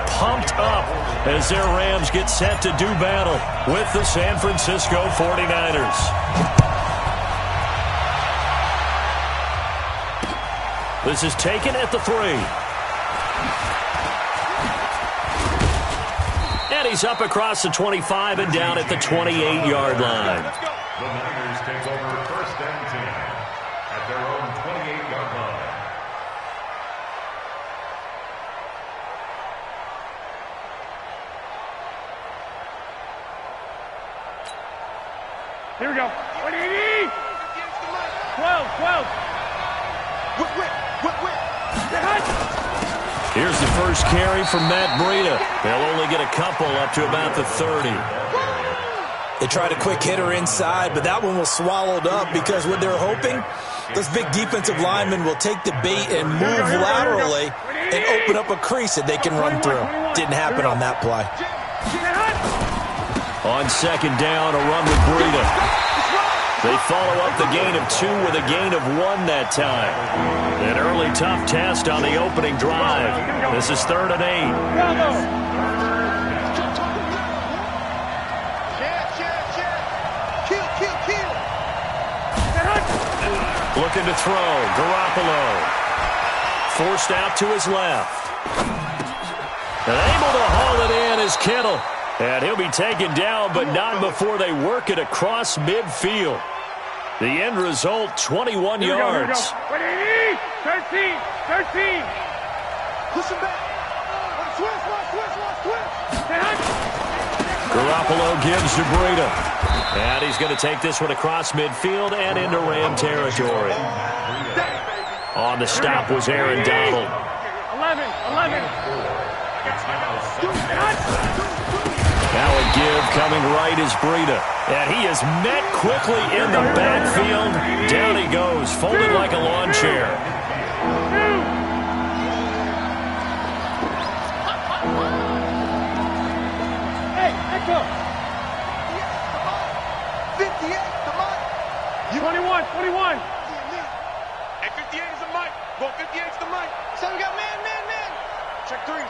pumped up as their Rams get set to do battle with the San Francisco 49ers. This is taken at the 3. And he's up across the 25 and down at the 28-yard line. The Niners take over first and 10 at their own 28-yard line. Here we go. 180. 12. Here's the first carry from Matt Breida. They'll only get a couple up to about the 30. They tried a quick hitter inside, but that one was swallowed up because what they're hoping, those big defensive linemen will take the bait and move laterally and open up a crease that they can run through. Didn't happen on that play. On second down, a run with Breida. They follow up the gain of 2 with a gain of 1 that time. An early tough test on the opening drive. This is 3rd and 8. Looking to throw. Garoppolo. Forced out to his left. And able to haul it in is Kittle. And he'll be taken down, but not before they work it across midfield. The end result, 21 yards. 13. Push him back. Garoppolo gives to Breida. And he's going to take this one across midfield and into Ram territory. On the stop was Aaron Donald. 11. Now a give coming right is Breida. And he is met quickly in the backfield. Down he goes, folded like a lawn chair. Hey, let's go. 58, come on. 21. Hey, 58 is the mic. Go 58 is the mic. So we got man. Check three.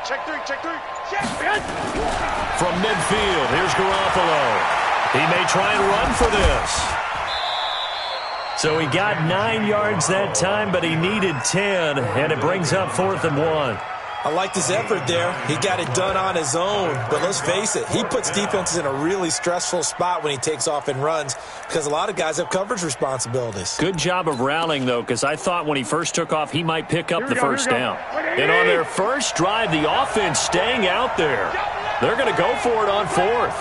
From midfield, here's Garoppolo. He may try and run for this. So he got 9 yards that time, but he needed 10, and it brings up 4th and 1. I liked his effort there. He got it done on his own. But let's face it, he puts defenses in a really stressful spot when he takes off and runs because a lot of guys have coverage responsibilities. Good job of rallying, though, because I thought when he first took off, he might pick up the first down. And on their first drive, the offense staying out there. They're going to go for it on 4th.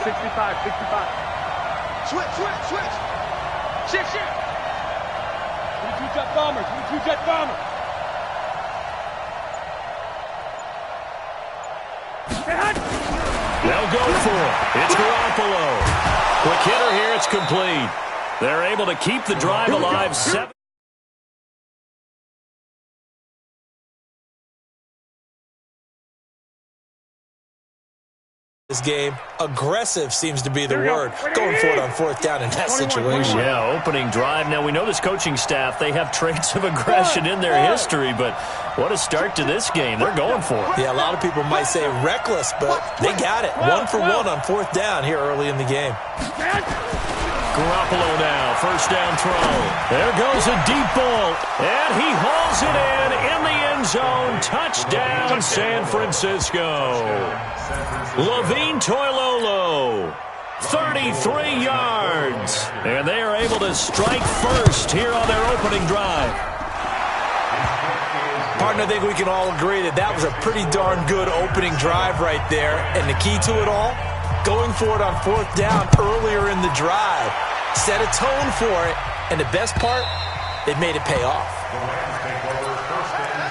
65. Switch. Shift. 22 jet bombers. They'll go for it. It's Garoppolo. Quick hitter here. It's complete. They're able to keep the drive alive. 7. This game, aggressive seems to be the word. Going for it on 4th down in that situation. Yeah, opening drive. Now, we know this coaching staff, they have traits of aggression in their history, but what a start to this game. They're going for it. Yeah, a lot of people might say reckless, but they got it. 1 for 1 on 4th down here early in the game. Garoppolo now, first down throw. There goes a deep ball, and he hauls it in the end zone. Touchdown, San Francisco. Levine Toilolo, 33 yards. And they are able to strike first here on their opening drive. Partner, I think we can all agree that was a pretty darn good opening drive right there. And the key to it all, going for it on 4th down earlier in the drive. Set a tone for it. And the best part, it made it pay off. The Rams take over first and 10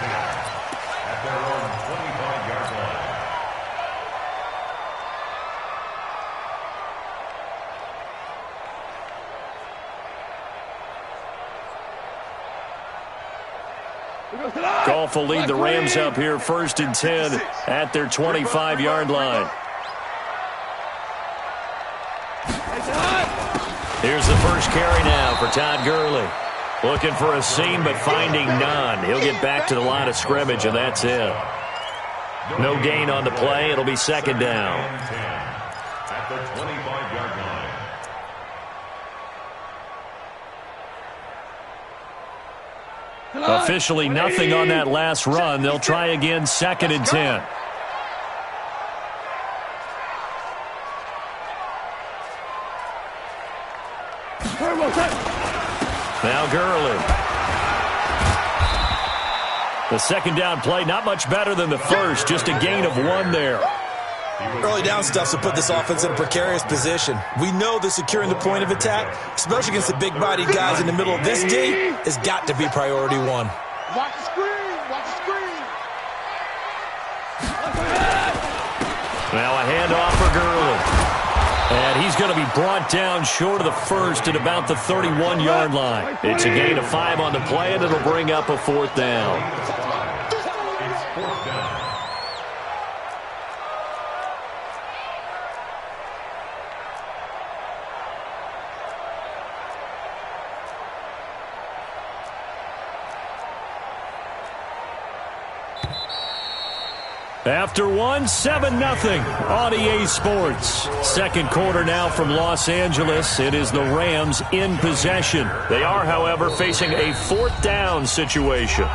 at their own 25-yard line. Goff will lead the Rams up here first and 10 at their 25-yard line. Here's the first carry now for Todd Gurley. Looking for a seam, but finding none. He'll get back to the line of scrimmage, and that's it. No gain on the play. It'll be second down. At the 25-yard line. Officially nothing on that last run. They'll try again, second and 10. Now Gurley. The second down play, not much better than the first, just a gain of 1 there. Early down stuff to put this offense in a precarious position. We know that securing the point of attack, especially against the big-bodied guys in the middle of this D, has got to be priority 1. Watch the screen. Watch the screen. Now a handoff for Gurley. And he's going to be brought down short of the first at about the 31-yard line. It's a gain of 5 on the play, and it'll bring up a 4th down. It's 4th down. After 1, 7-0 on EA Sports. Second quarter now from Los Angeles. It is the Rams in possession. They are, however, facing a 4th down situation.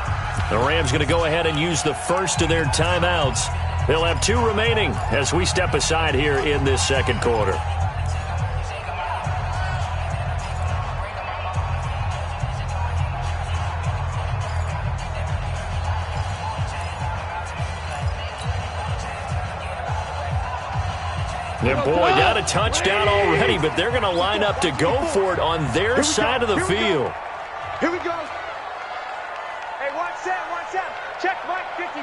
The Rams going to go ahead and use the first of their timeouts. They'll have 2 remaining as we step aside here in this second quarter. Yeah, boy, not a touchdown already, but they're going to line up to go for it on their side of the field. Here we go. Hey, watch that, watch that. Check Mike 54.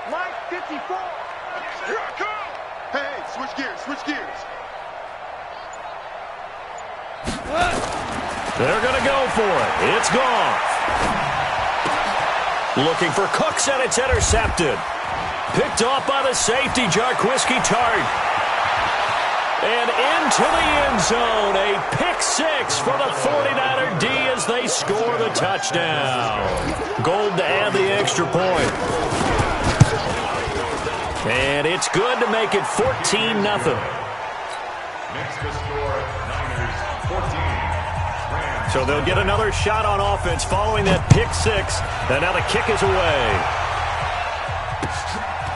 Mike 54. Here I come. Hey, switch gears, switch gears. They're going to go for it. It's Goff. Looking for Cooks, and it's intercepted. Picked off by the safety, Jarquiski Tart. And into the end zone, a pick-6 for the 49er D as they score the touchdown. Gold to add the extra point. And it's good to make it 14-0. Next to score, Niners 14. So they'll get another shot on offense following that pick-6. And now the kick is away.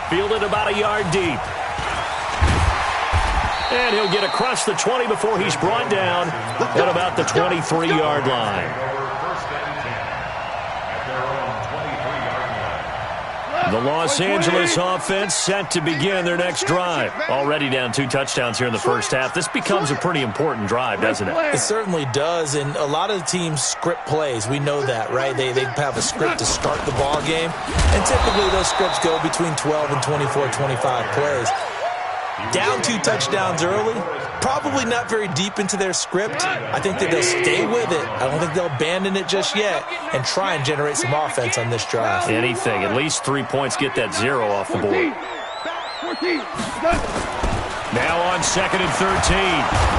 Fielded about a yard deep. And he'll get across the 20 before he's brought down at about the 23-yard line. The Los Angeles offense set to begin their next drive. Already down 2 touchdowns here in the first half. This becomes a pretty important drive, doesn't it? It certainly does, and a lot of the teams script plays. We know that, right? They have a script to start the ball game, and typically those scripts go between 12 and 24, 25 plays. Down 2 touchdowns early, probably not very deep into their script. I think that they'll stay with it. I don't think they'll abandon it just yet and try and generate some offense on this drive. Anything. At least 3 points, get that 0 off the board. Now on 2nd and 13.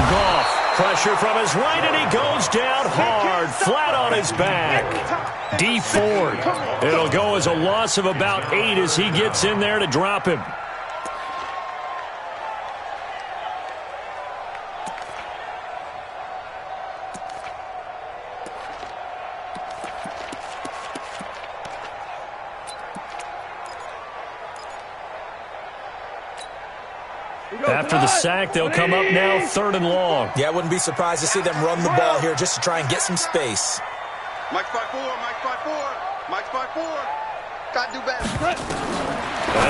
Goff, pressure from his right, and he goes down hard, flat on his back. D Ford. It'll go as a loss of about 8 as he gets in there to drop him. After the sack, they'll come up now 3rd and long. Yeah, I wouldn't be surprised to see them run the ball here just to try and get some space. Mike's by 4, Mike's by 4, Mike's by 4. Gotta do better.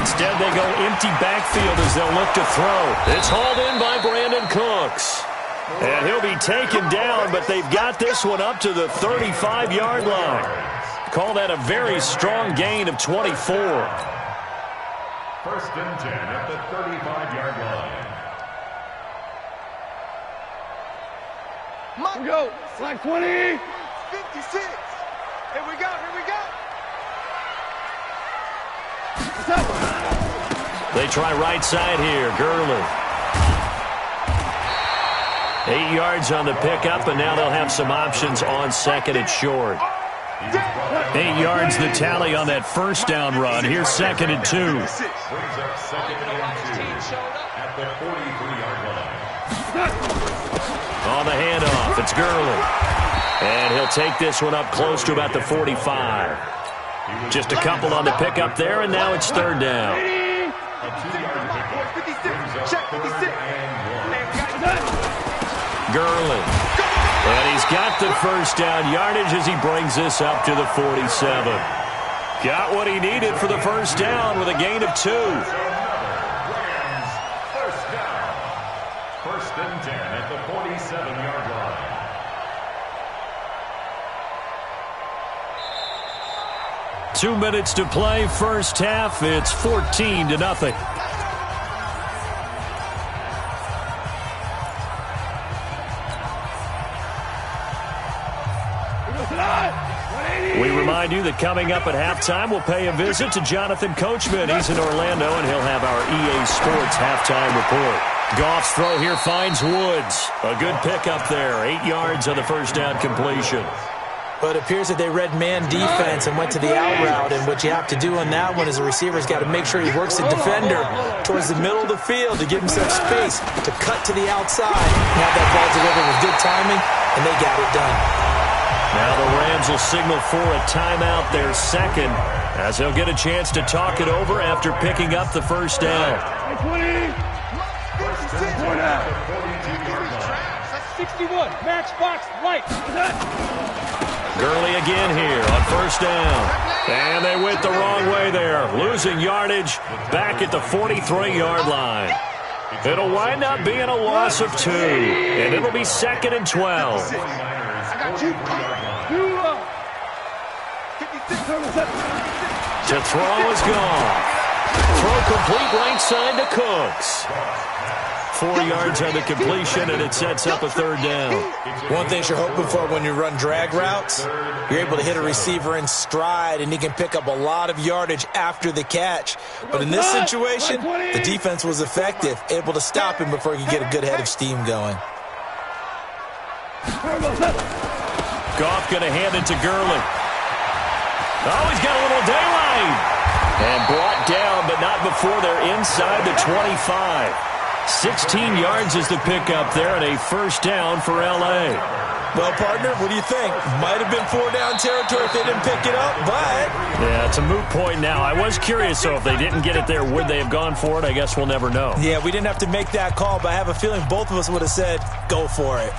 Instead, they go empty backfield as they'll look to throw. It's hauled in by Brandon Cooks. And he'll be taken down, but they've got this one up to the 35-yard line. Call that a very strong gain of 24. 1st and 10 at the 35-yard line. Here we go. Flag 20. 56. Here we go, here we go. They try right side here. Gurley. 8 yards on the pickup, and now they'll have some options on 2nd and short. 8 yards the tally on that first down run. Here's 2nd and 2. Brings up 2nd and 2 at the 43-yard line. On the handoff, it's Gurley. And he'll take this one up close to about the 45. Just a couple on the pickup there, and now it's 3rd down. A 2-yard pickup. 56. Check 56. Gurley. And he's got the first down yardage as he brings this up to the 47. Got what he needed for the first down with a gain of 2. Rams, first down. 1st and 10 at the 47-yard line. Two minutes to play, first half. It's 14-0. We remind you that coming up at halftime, we'll pay a visit to Jonathan Coachman. He's in Orlando, and he'll have our EA Sports halftime report. Goff's throw here finds Woods. A good pickup there. 8 yards on the first down completion. But it appears that they read man defense and went to the out route. And what you have to do on that one is the receiver's got to make sure he works the defender towards the middle of the field to give himself space to cut to the outside and have that ball delivered with good timing, and they got it done. Now the Rams will signal for a timeout, their 2nd, as they'll get a chance to talk it over after picking up the first down. 20. That's 61. Matchbox light. Gurley again here on first down. And they went the wrong way there, losing yardage back at the 43-yard line. It'll wind up being a loss of 2, and it'll be 2nd and 12. To throw is gone. Throw complete right side to Cooks. 4 yards on the completion, and it sets up a 3rd down. One thing you're hoping for when you run drag routes, you're able to hit a receiver in stride, and he can pick up a lot of yardage after the catch. But in this situation, the defense was effective, able to stop him before he could get a good head of steam going. Goff going to hand it to Gurley. Oh, he's got a little daylight. And brought down, but not before they're inside the 25. 16 yards is the pickup there, and a first down for L.A. Well, partner, what do you think? Might have been 4-down territory if they didn't pick it up, but... Yeah, it's a moot point now. I was curious, so if they didn't get it there, would they have gone for it? I guess we'll never know. Yeah, we didn't have to make that call, but I have a feeling both of us would have said, go for it.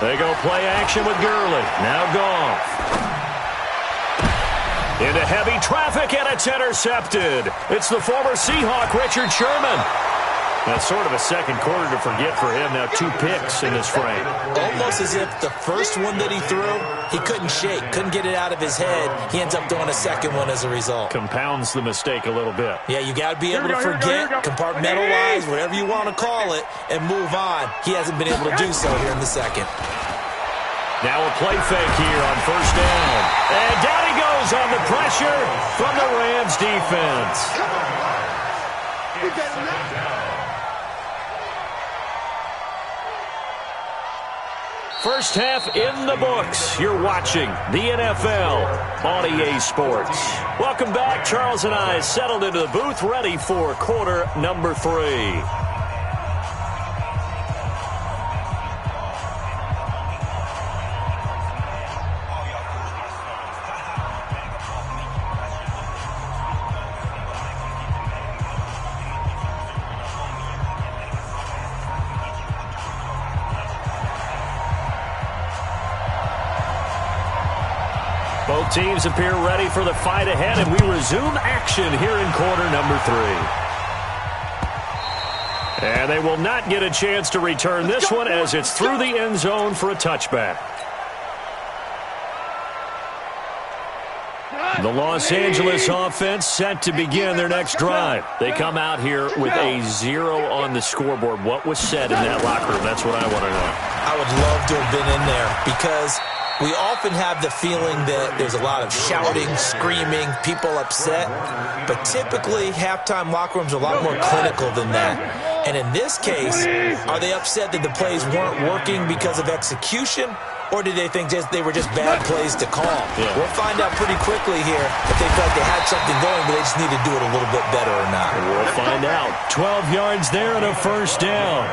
They go play action with Gurley. Now Goff. Into heavy traffic, and it's intercepted. It's the former Seahawk, Richard Sherman. That's sort of a second quarter to forget for him. Now 2 picks in this frame. Almost as if the first one that he threw, he couldn't shake, couldn't get it out of his head. He ends up doing a second one as a result. Compounds the mistake a little bit. Yeah, you got to be able to forget, compartmentalize, whatever you want to call it, and move on. He hasn't been able to do so here in the second. Now a play fake here on first down. And down he goes on the pressure from the Rams defense. First half in the books. You're watching the NFL on EA Sports. Welcome back. Charles and I settled into the booth, ready for quarter number 3. Both teams appear ready for the fight ahead, and we resume action here in quarter number 3. And they will not get a chance to return this one as it's through the end zone for a touchback. The Los Angeles offense set to begin their next drive. They come out here with a 0 on the scoreboard. What was said in that locker room? That's what I want to know. I would love to have been in there because we often have the feeling that there's a lot of shouting, screaming, people upset. But typically, halftime locker rooms are a lot more clinical than that. And in this case, are they upset that the plays weren't working because of execution? Or did they think they were just bad plays to call? Yeah. We'll find out pretty quickly here if they felt they had something going, but they just need to do it a little bit better or not. We'll find out. 12 yards there and a first down.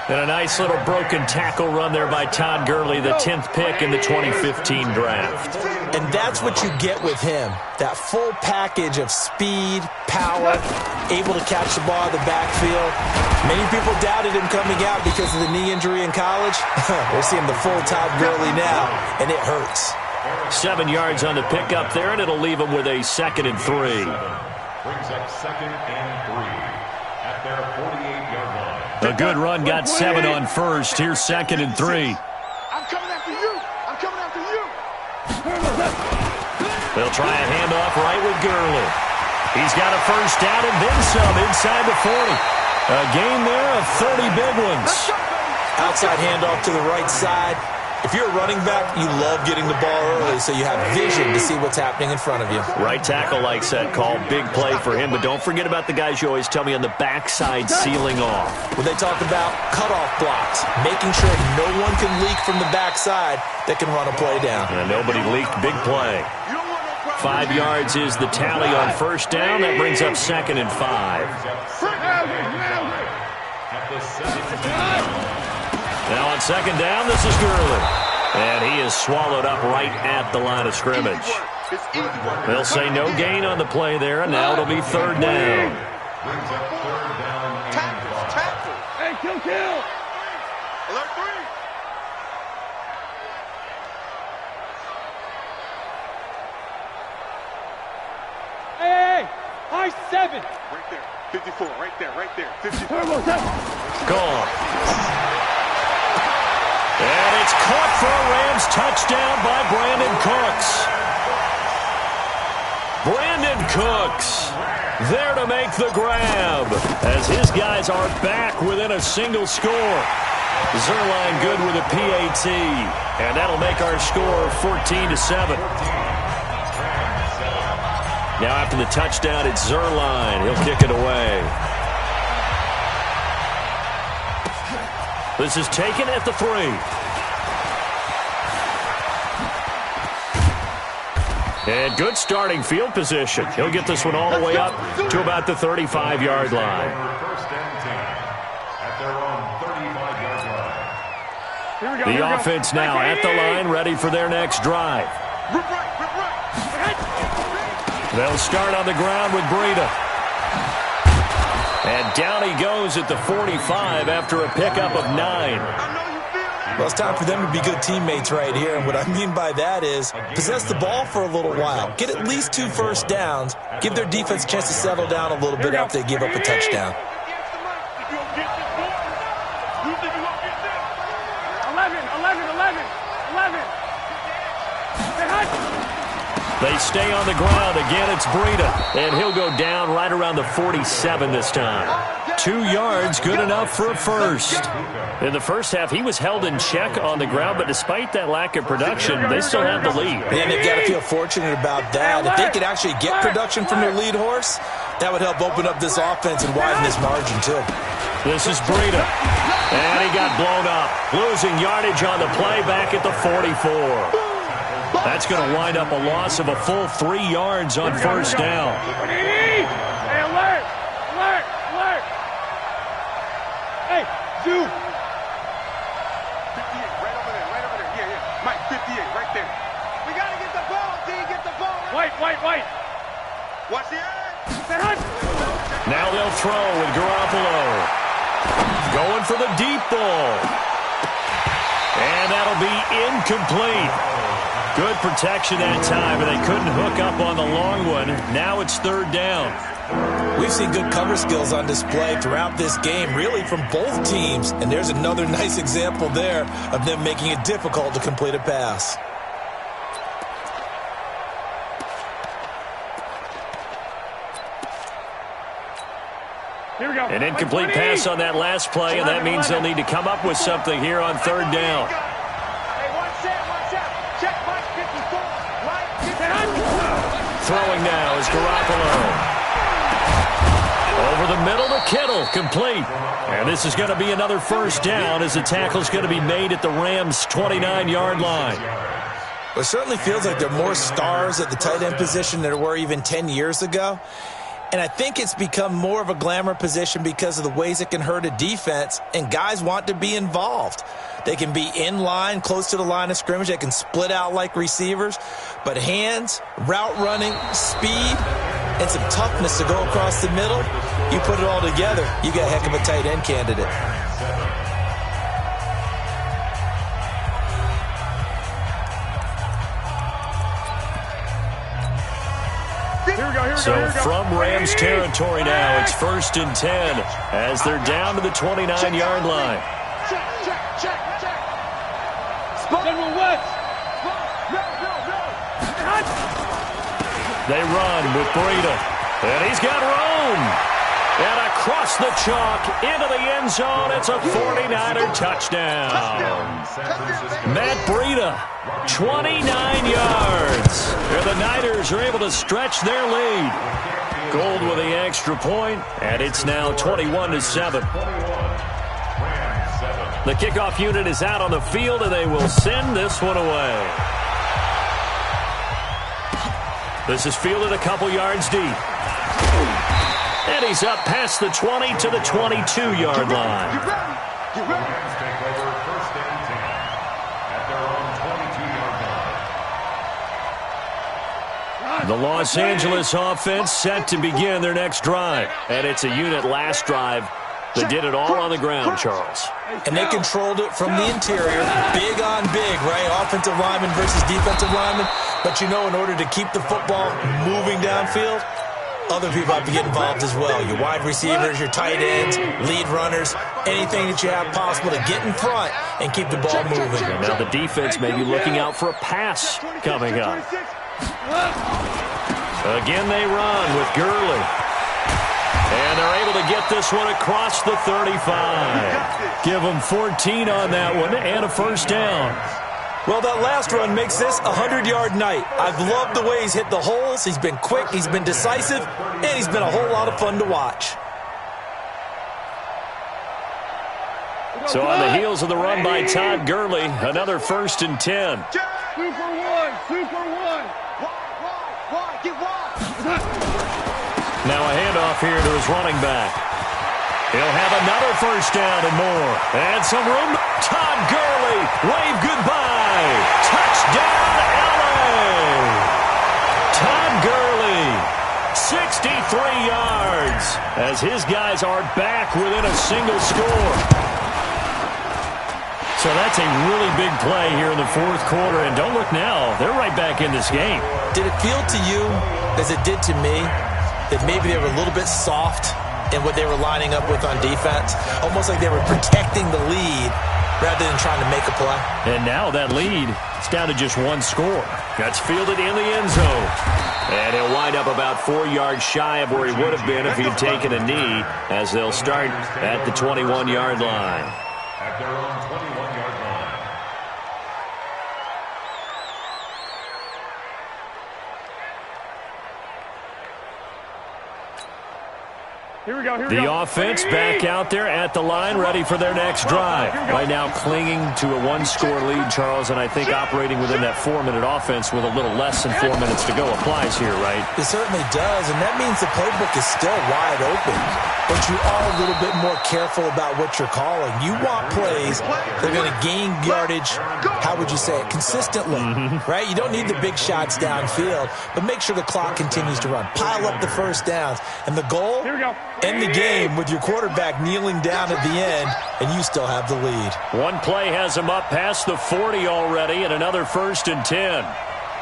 And a nice little broken tackle run there by Todd Gurley, the 10th pick in the 2015 draft. And that's what you get with him, that full package of speed, power, able to catch the ball in the backfield. Many people doubted him coming out because of the knee injury in college. We're seeing the full Todd Gurley now, and it hurts. 7 yards on the pickup there, and it'll leave him with a 2nd and 3. Brings up 2nd and 3 at their 48-yard line. A good run, got 7 on first. Here's 2nd and 3. I'm coming after you. I'm coming after you. They'll try a handoff right with Gurley. He's got a first down and then some inside the 40. A gain there of 30 big ones. Outside handoff to the right side. If you're a running back, you love getting the ball early so you have vision to see what's happening in front of you. Right tackle likes that call. Big play for him, but don't forget about the guys you always tell me on the backside sealing off. When they talk about cutoff blocks, making sure no one can leak from the backside that can run a play down. And nobody leaked. Big play. 5 yards is the tally on first down. That brings up 2nd and 5. At the 7. Now on 2nd down, this is Gurley. And he is swallowed up right at the line of scrimmage. They'll say no gain on the play there, and now it'll be 3rd down. Brings up 3rd down and 5. Hey, kill. Alert 3. Hey, I-7. Right there. 54. Right there. 54. Turbo 7. Gone. And it's caught for a Rams touchdown by Brandon Cooks. Brandon Cooks there to make the grab as his guys are back within a single score. Zerline good with a PAT, and that'll make our score 14-7. Now after the touchdown, it's Zerline. He'll kick it away. This is taken at the 3. And good starting field position. He'll get this one all the way up to about the 35-yard line. First and 10 at their own 35-yard line. The offense now at the line, ready for their next drive. They'll start on the ground with Breida. And down he goes at the 45 after a pickup of 9. Well, it's time for them to be good teammates right here. And what I mean by that is possess the ball for a little while. Get at least 2 first downs. Give their defense a chance to settle down a little bit after they give up a touchdown. 11. They stay on the ground. Again, it's Breida. And he'll go down right around the 47 this time. 2 yards, good enough for a first. In the first half, he was held in check on the ground, but despite that lack of production, they still have the lead. And they've got to feel fortunate about that. If they could actually get production from their lead horse, that would help open up this offense and widen this margin, too. This is Breida. And he got blown up. Losing yardage on the play back at the 44. That's going to wind up a loss of a full 3 yards on first down. Hey, alert! Hey, Zoo! 58, right over there. Yeah. Mike, 58, right there. We got to get the ball, D. Get the ball. White. Watch the edge. Now they'll throw with Garoppolo. Going for the deep ball. And that'll be incomplete. Good protection that time, and they couldn't hook up on the long one. Now it's 3rd down. We've seen good cover skills on display throughout this game, really from both teams. And there's another nice example there of them making it difficult to complete a pass. Here we go. An incomplete pass on that last play, and that means they'll need to come up with something here on third down. Hey, watch out. Check Mike 54. Mike 54. Throwing now is Garoppolo. Over the middle to Kittle, complete. And this is going to be another first down as the tackle's going to be made at the Rams' 29-yard line. It certainly feels like there are more stars at the tight end position than there were even 10 years ago. And I think it's become more of a glamour position because of the ways it can hurt a defense, and guys want to be involved. They can be in line, close to the line of scrimmage. They can split out like receivers. But hands, route running, speed, and some toughness to go across the middle, you put it all together, you got a heck of a tight end candidate. So from Rams territory now, it's 1st and 10 as they're down to the 29-yard line. Check. General West. They run with Breida, and he's got room. And across the chalk into the end zone, it's a 49er touchdown. Matt Breida, 29 yards. And the Niners are able to stretch their lead. Gold with the extra point, and it's now 21-7. The kickoff unit is out on the field, and they will send this one away. This is fielded a couple yards deep. And he's up past the 20 to the 22-yard line. Rams take over 1st and 10 at their own 22-yard line. The Los Angeles offense set to begin their next drive. And it's a unit last drive that did it all on the ground, Charles. And they controlled it from the interior, big on big, right? Offensive lineman versus defensive lineman. But you know, in order to keep the football moving downfield, other people have to get involved as well. Your wide receivers, your tight ends, lead runners, anything that you have possible to get in front and keep the ball moving. And now the defense may be looking out for a pass coming up. Again, they run with Gurley. And they're able to get this one across the 35. Give them 14 on that one and a first down. Well, that last run makes this a 100-yard night. I've loved the way he's hit the holes. He's been quick, he's been decisive, and he's been a whole lot of fun to watch. So on the heels of the run by Todd Gurley, another 1st and 10. Super one. Get wide. Now a handoff here to his running back. He'll have another first down and more. And some room. Todd Gurley, wave goodbye. Touchdown, LA. Todd Gurley, 63 yards, as his guys are back within a single score. So that's a really big play here in the 4th quarter. And don't look now, they're right back in this game. Did it feel to you, as it did to me, that maybe they were a little bit soft in what they were lining up with on defense? Almost like they were protecting the lead rather than trying to make a play. And now that lead is down to just one score. That's fielded in the end zone. And he'll wind up about 4 yards shy of where he would have been if he'd taken a knee, as they'll start at the 21-yard line. At their own 21-yard line. Here we go. The offense back out there at the line, ready for their next drive. Right now clinging to a one-score lead, Charles, and I think operating within that 4-minute offense with a little less than 4 minutes to go applies here, right? It certainly does, and that means the playbook is still wide open. But you are a little bit more careful about what you're calling. You want plays that are going to gain yardage, how would you say it, consistently, right? You don't need the big shots downfield, but make sure the clock continues to run. Pile up the first downs. And the goal? Here we go. End the game with your quarterback kneeling down at the end, and you still have the lead. One play has him up past the 40 already, and another 1st and 10.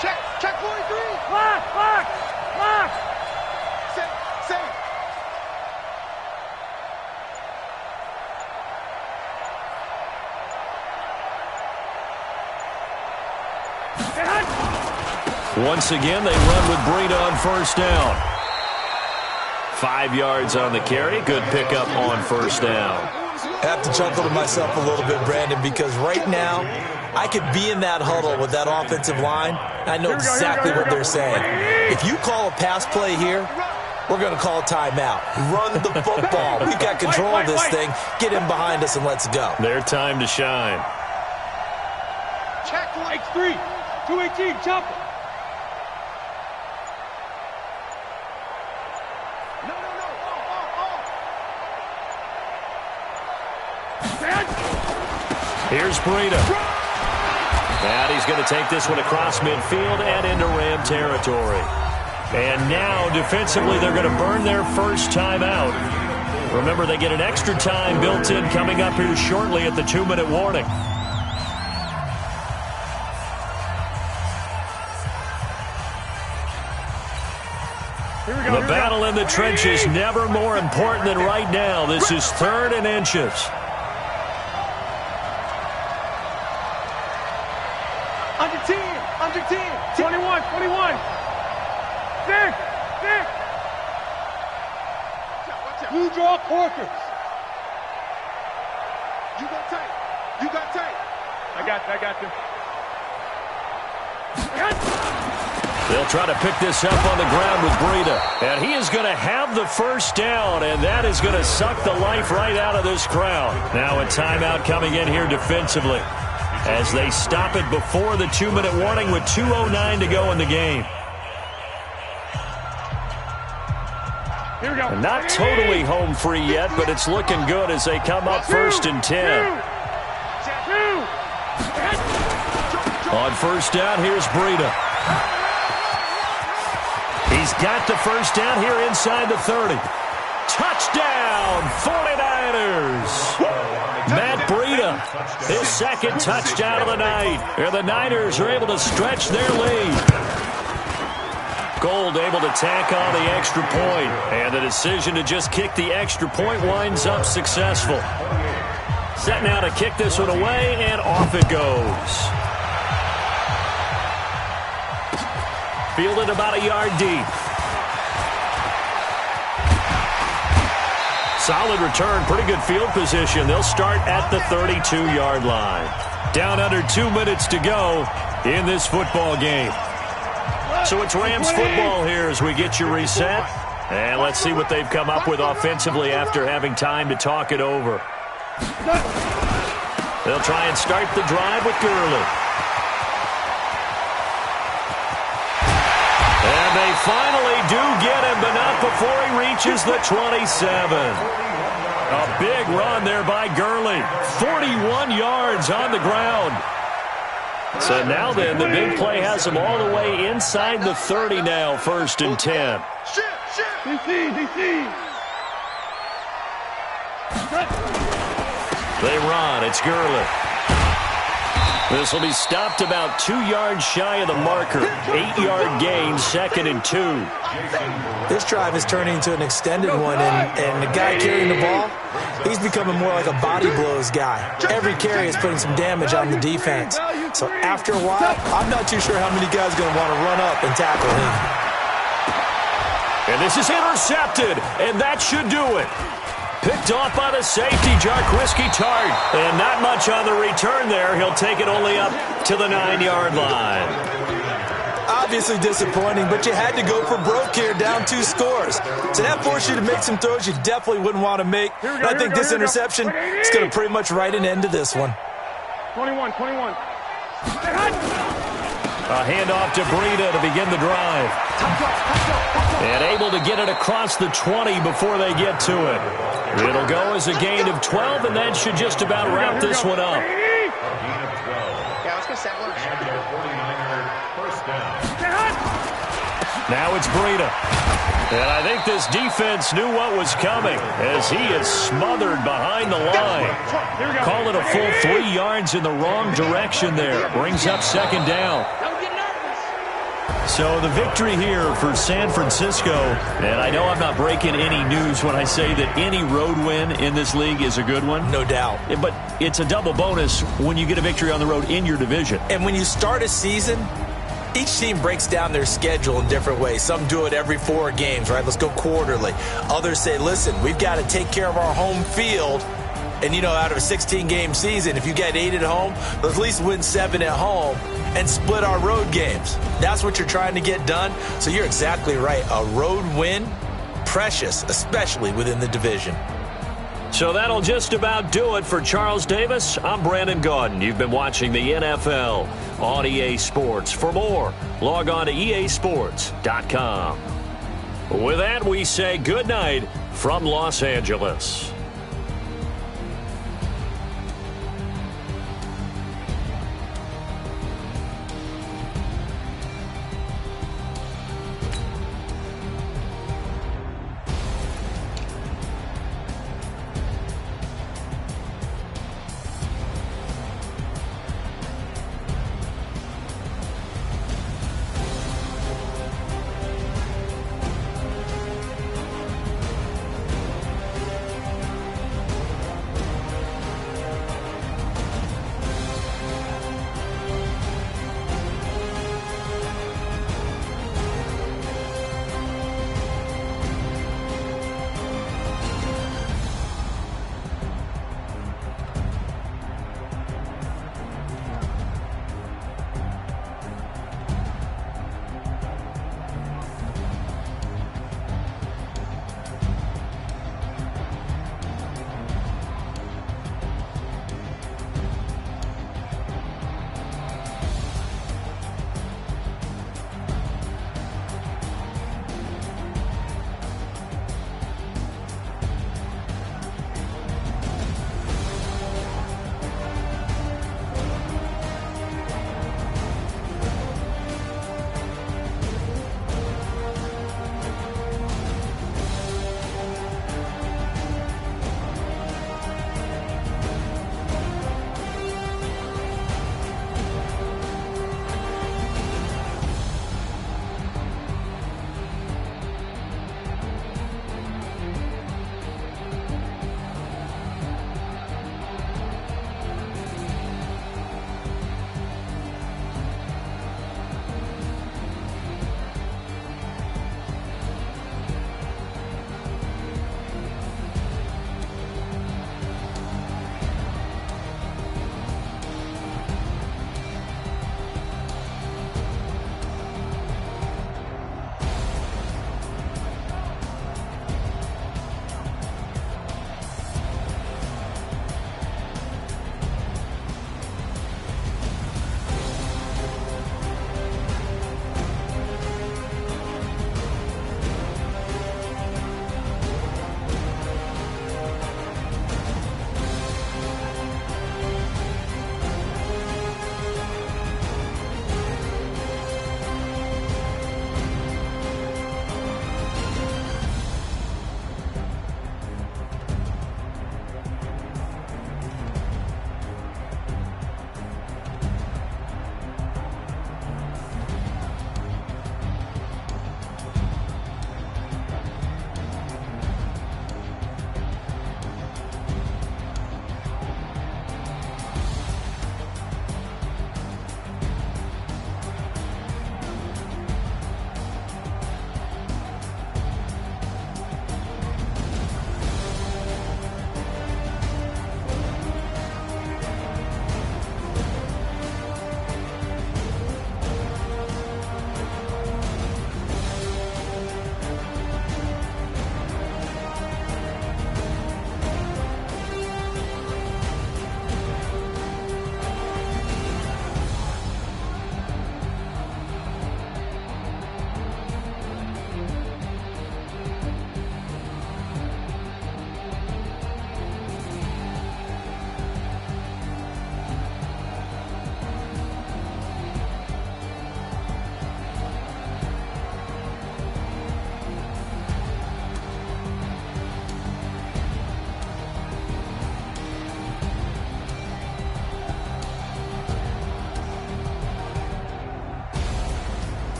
Check 43. Lock. Safe. Once again, they run with Breida on first down. 5 yards on the carry. Good pickup on first down. I have to chuckle to myself a little bit, Brandon, because right now I could be in that huddle with that offensive line. I know exactly what they're saying. If you call a pass play here, we're going to call a timeout. Run the football. We've got control of this thing. Get in behind us and let's go. Their time to shine. Check X3. 218, chop it. Here's Breida. And he's going to take this one across midfield and into Ram territory. And now, defensively, they're going to burn their first timeout. Remember, they get an extra time built in coming up here shortly at the 2-minute warning. The battle in the trenches, never more important than right now. This is 3rd and inches. Under 10, under 10. 21, 21. 6. Blue draw Corkers. You got tape. You got tape. I got you. They'll try to pick this up on the ground with Breida. And he is going to have the first down, and that is going to suck the life right out of this crowd. Now a timeout coming in here defensively as they stop it before the 2-minute warning with 2:09 to go in the game. Here we go. And not totally home free yet, but it's looking good as they come up 1st and 10. On first down, here's Breida. He's got the first down here inside the 30. Touchdown, 49ers. Matt Breida, his second touchdown of the night. And the Niners are able to stretch their lead. Gold able to tack on the extra point. And the decision to just kick the extra point winds up successful. Set now to kick this one away, and off it goes. Fielded about a yard deep. Solid return, pretty good field position. They'll start at the 32-yard line. Down under 2 minutes to go in this football game. So it's Rams football here as we get you reset. And let's see what they've come up with offensively after having time to talk it over. They'll try and start the drive with Gurley. And they finally do get him, but not before he reaches the 27. A big run there by Gurley. 41 yards on the ground. So now then, the big play has him all the way inside the 30 now, 1st and 10. DC. They run. It's Gurley. This will be stopped about 2 yards shy of the marker. 8-yard gain, 2nd and 2. This drive is turning into an extended one, and the guy carrying the ball, he's becoming more like a body blows guy. Every carry is putting some damage on the defense. So after a while, I'm not too sure how many guys are going to want to run up and tackle him. And this is intercepted, and that should do it. Picked off by the safety, Jarquiski Tart. And not much on the return there. He'll take it only up to the 9-yard line. Obviously disappointing, but you had to go for broke here, down 2 scores. So that forced you to make some throws you definitely wouldn't want to make. And I think this interception is going to pretty much write an end to this one. 21. A handoff to Breida to begin the drive. And able to get it across the 20 before they get to it. It'll go as a gain of 12, and that should just about wrap this one up. Now it's Breida. And I think this defense knew what was coming as he is smothered behind the line. Call it a full 3 yards in the wrong direction there. Brings up 2nd down. So the victory here for San Francisco, and I know I'm not breaking any news when I say that any road win in this league is a good one. No doubt. But it's a double bonus when you get a victory on the road in your division. And when you start a season Each team breaks down their schedule in different ways. Some do it every 4 games, right? Let's go quarterly. Others say, listen, we've got to take care of our home field. And, out of a 16-game season, if you get 8 at home, let's at least win 7 at home and split our road games. That's what you're trying to get done. So you're exactly right. A road win, precious, especially within the division. So that'll just about do it for Charles Davis. I'm Brandon Gaudin. You've been watching the NFL on EA Sports. For more, log on to easports.com. With that, we say good night from Los Angeles.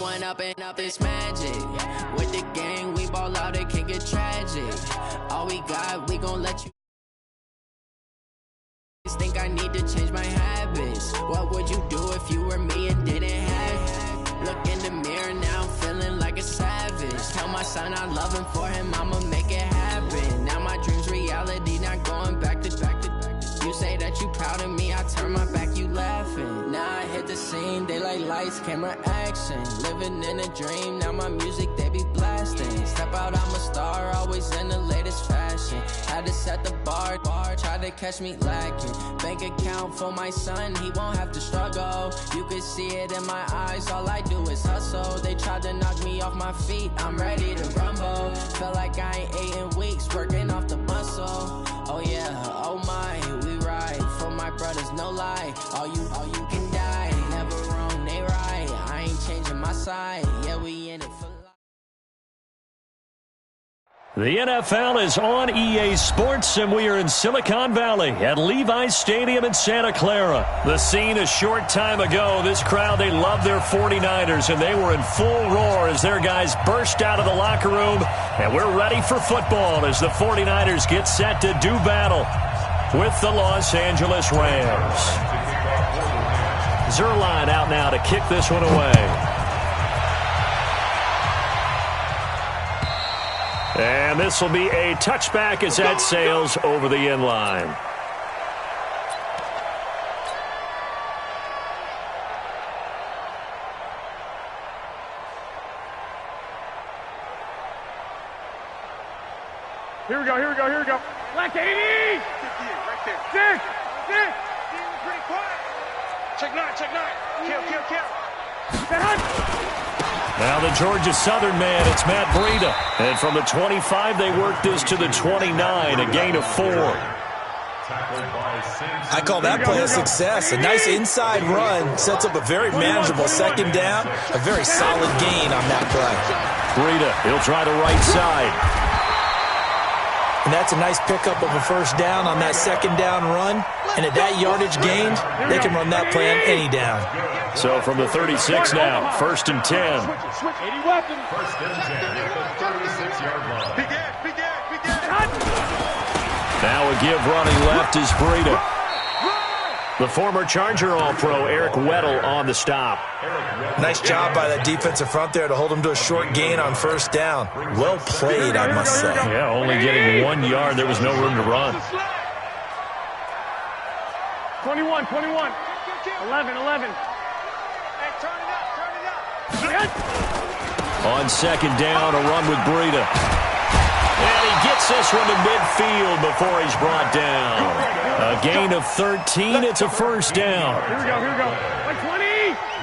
One up and up is magic. With the gang, we ball out, it can get tragic. All we got, we gon' let you. Think I need to change my habits. What would you do if you were me and didn't have it? Look in the mirror now, I'm feeling like a savage. Tell my son I love him, for him I'ma make it happen. Now my dream's reality, not going back to back to back. You say that you proud of me, I turn my back, you laughing. Now I hit the scene, they like lights, camera, action. Living in a dream, now my music they be blasting. Step out, I'm a star, always in the latest fashion. Had to set the bar, try to catch me lacking. Bank account for my son, he won't have to struggle. You could see it in my eyes, all I do is hustle. They tried to knock me off my feet, I'm ready to rumble. Felt like I ain't ate in weeks, working off the muscle. Oh yeah, oh my, we ride for my brothers, no lie. All you can die, never wrong, they right. I ain't changing my side, yeah, we in it for life. The NFL is on EA Sports, and we are in Silicon Valley at Levi's Stadium in Santa Clara. The scene a short time ago, this crowd, they love their 49ers, and they were in full roar as their guys burst out of the locker room. And we're ready for football as the 49ers get set to do battle with the Los Angeles Rams. Zerline out now to kick this one away. And this will be a touchback as that sails over the end line. Here we go, here we go, here we go. Black 80! 58, right there. Six! Pretty quiet. Check nine. Kill. Now the Georgia Southern man, it's Matt Breida. And from the 25, they work this to the 29, a gain of 4. I call that play a success. A nice inside run sets up a very manageable second down. A very solid gain on that play. Breida, he'll try the right side. And that's a nice pickup of a first down on that second down run. And at that yardage gained, they can run that play on any down. So from the 36 now, 1st and 10. 80 weapons. 1st and 10 at the 36-yard line. Begin. Now a give running left is Breida. The former Charger All-Pro Eric Weddle on the stop. Nice job by that defensive front there to hold him to a short gain on first down. Well played, I must say. Yeah, only getting 1 yard. There was no room to run. 21. 11. Hey, turn it up. On second down, a run with Breida. And he gets this one to midfield before he's brought down. A gain of 13. It's a first down. Here we go. Like 20.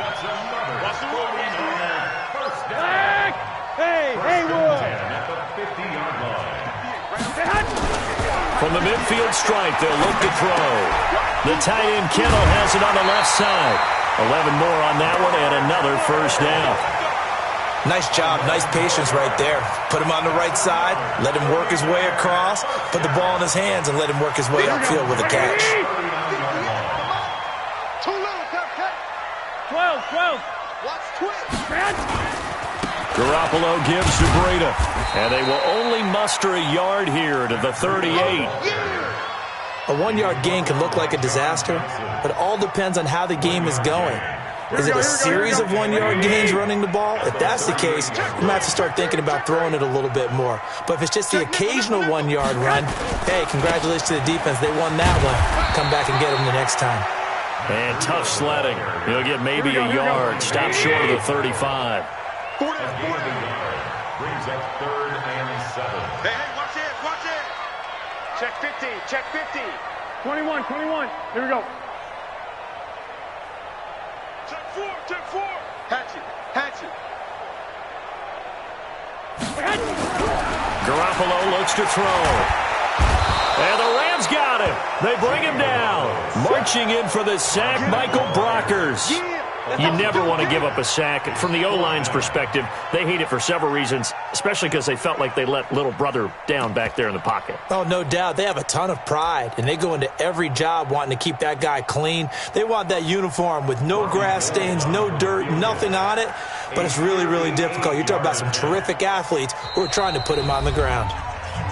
That's another 49er first down. Back. Hey, Will. At the 50-yard line. From the midfield stripe, they'll look to throw. The tight end Kittle has it on the left side. 11 more on that one and another first down. Nice job, nice patience right there. Put him on the right side, let him work his way across, put the ball in his hands, and let him work his way upfield with a catch. 12. Watch twist. Garoppolo gives to Breida, and they will only muster a yard here to the 38. A 1-yard gain can look like a disaster, but it all depends on how the game is going. Is it a series of 1-yard gains running the ball? If that's the case, you might have to start thinking about throwing it a little bit more. But if it's just the occasional 1-yard run, hey, congratulations to the defense. They won that one. Come back and get them the next time. And tough sledding. He'll get maybe a yard. Stop short of the 35. 40 brings up 3rd and 7. Hey, watch it. Check 50. 21. Here we go. Check 4. Hatchet. Garoppolo looks to throw. And the Rams got him. They bring him down. Marching in for the sack, Michael Brockers. You never want to give up a sack. From the O-line's perspective, they hate it for several reasons, especially because they felt like they let little brother down back there in the pocket. Oh, no doubt. They have a ton of pride, and they go into every job wanting to keep that guy clean. They want that uniform with no grass stains, no dirt, nothing on it, but it's really, really difficult. You're talking about some terrific athletes who are trying to put him on the ground.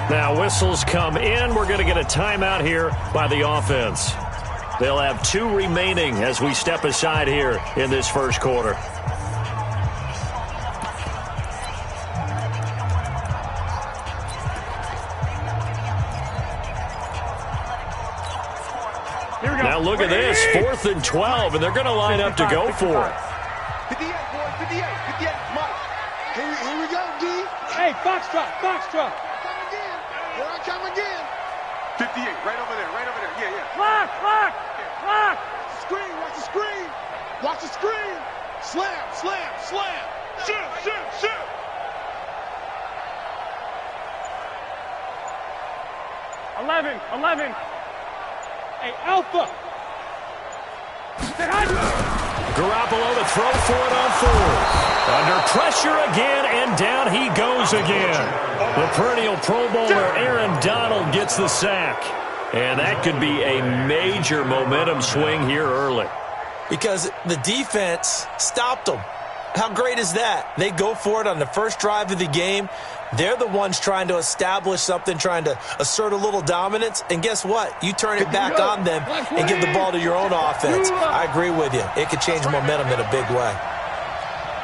Now whistles come in. We're going to get a timeout here by the offense. They'll have 2 remaining as we step aside here in this first quarter. Now look at this, 4th and 12, and they're going to line up to go for it. 58, boys, 58, 58, Mike. Here we go, D. Hey, Foxtrot, Foxtrot. Come again. Here I come again. 58, right over there, right over there. Yeah, yeah. Lock, lock, lock. Screen, watch the screen. Watch the screen. Slam, slam, slam. Shoot, shoot, shoot. Eleven. Hey, Alpha. Garoppolo to throw for it on 4th. Under pressure again, and down he goes again. The perennial Pro Bowler Aaron Donald gets the sack. And that could be a major momentum swing here early. Because the defense stopped them. How great is that? They go for it on the first drive of the game. They're the ones trying to establish something, trying to assert a little dominance. And guess what? You turn it back on them and give the ball to your own offense. I agree with you. It could change momentum in a big way.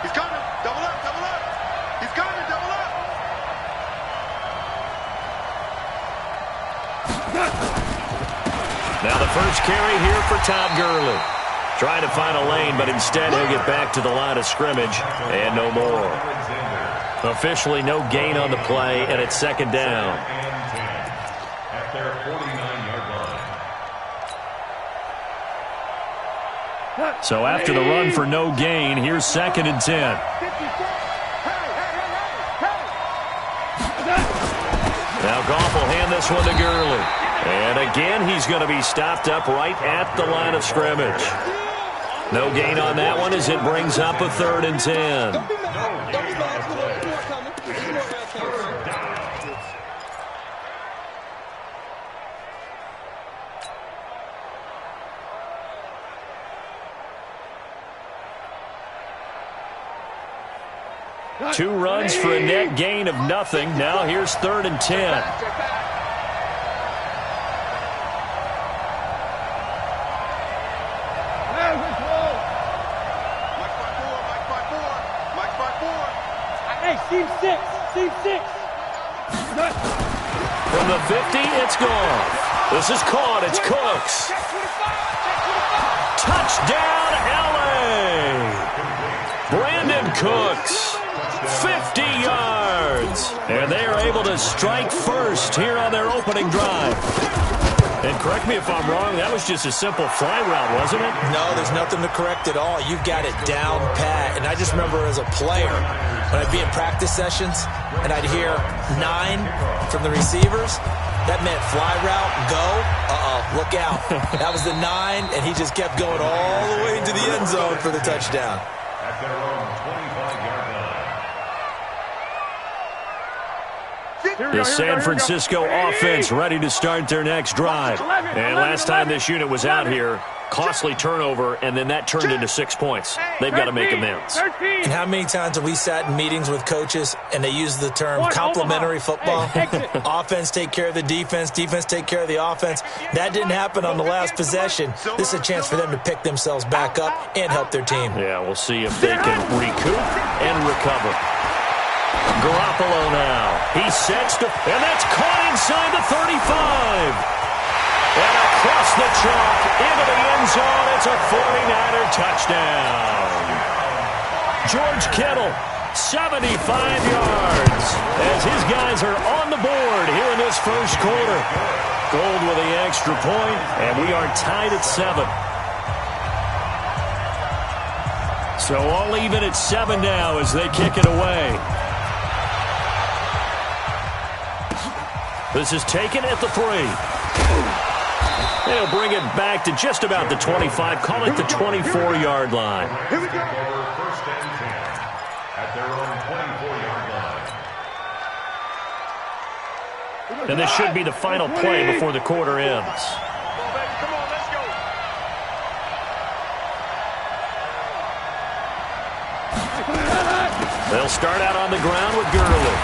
He's coming. Double up, double up. He's coming, double up. Now the first carry here for Todd Gurley. Trying to find a lane, but instead he'll get back to the line of scrimmage and no more. Officially no gain on the play, and it's 2nd down. At their 49-yard line. So after the run for no gain, here's 2nd and 10. Now Goff will hand this one to Gurley. And again, he's going to be stopped up right at the line of scrimmage. No gain on that one as it brings up a 3rd and 10. Two runs for a net gain of nothing. Now here's 3rd and 10. Team 6. From the 50, it's gone. This is caught. It's Cooks. Touchdown, L.A. Brandon Cooks, 50 yards. And they are able to strike first here on their opening drive. And correct me if I'm wrong, that was just a simple fly route, wasn't it? No, there's nothing to correct at all. You've got it down pat. And I just remember as a player, when I'd be in practice sessions and I'd hear 9 from the receivers, that meant fly route, go, look out. That was the 9, and he just kept going all the way into the end zone for the touchdown. At their own 25-yard line. The San Francisco offense ready to start their next drive. And last time this unit was out here, costly turnover, and then that turned into 6 points. They've got to make amends. And how many times have we sat in meetings with coaches and they use the term complementary football? Offense take care of the defense, defense take care of the offense. That didn't happen on the last possession. This is a chance for them to pick themselves back up and help their team. Yeah, we'll see if they can recoup and recover. Garoppolo now. He sets to, and that's caught inside the 35. And across the chalk into the end zone, it's a 49er touchdown. George Kittle, 75 yards, as his guys are on the board here in this first quarter. Gold with the extra point, and we are tied at 7. So all even at 7 now as they kick it away. This is taken at the 3. They'll bring it back to just about the 25. Call it the 24-yard line. Here we go. Over first and 10 at their own 24-yard line. And this should be the final play before the quarter ends. Come on, let's go. They'll start out on the ground with Gurley.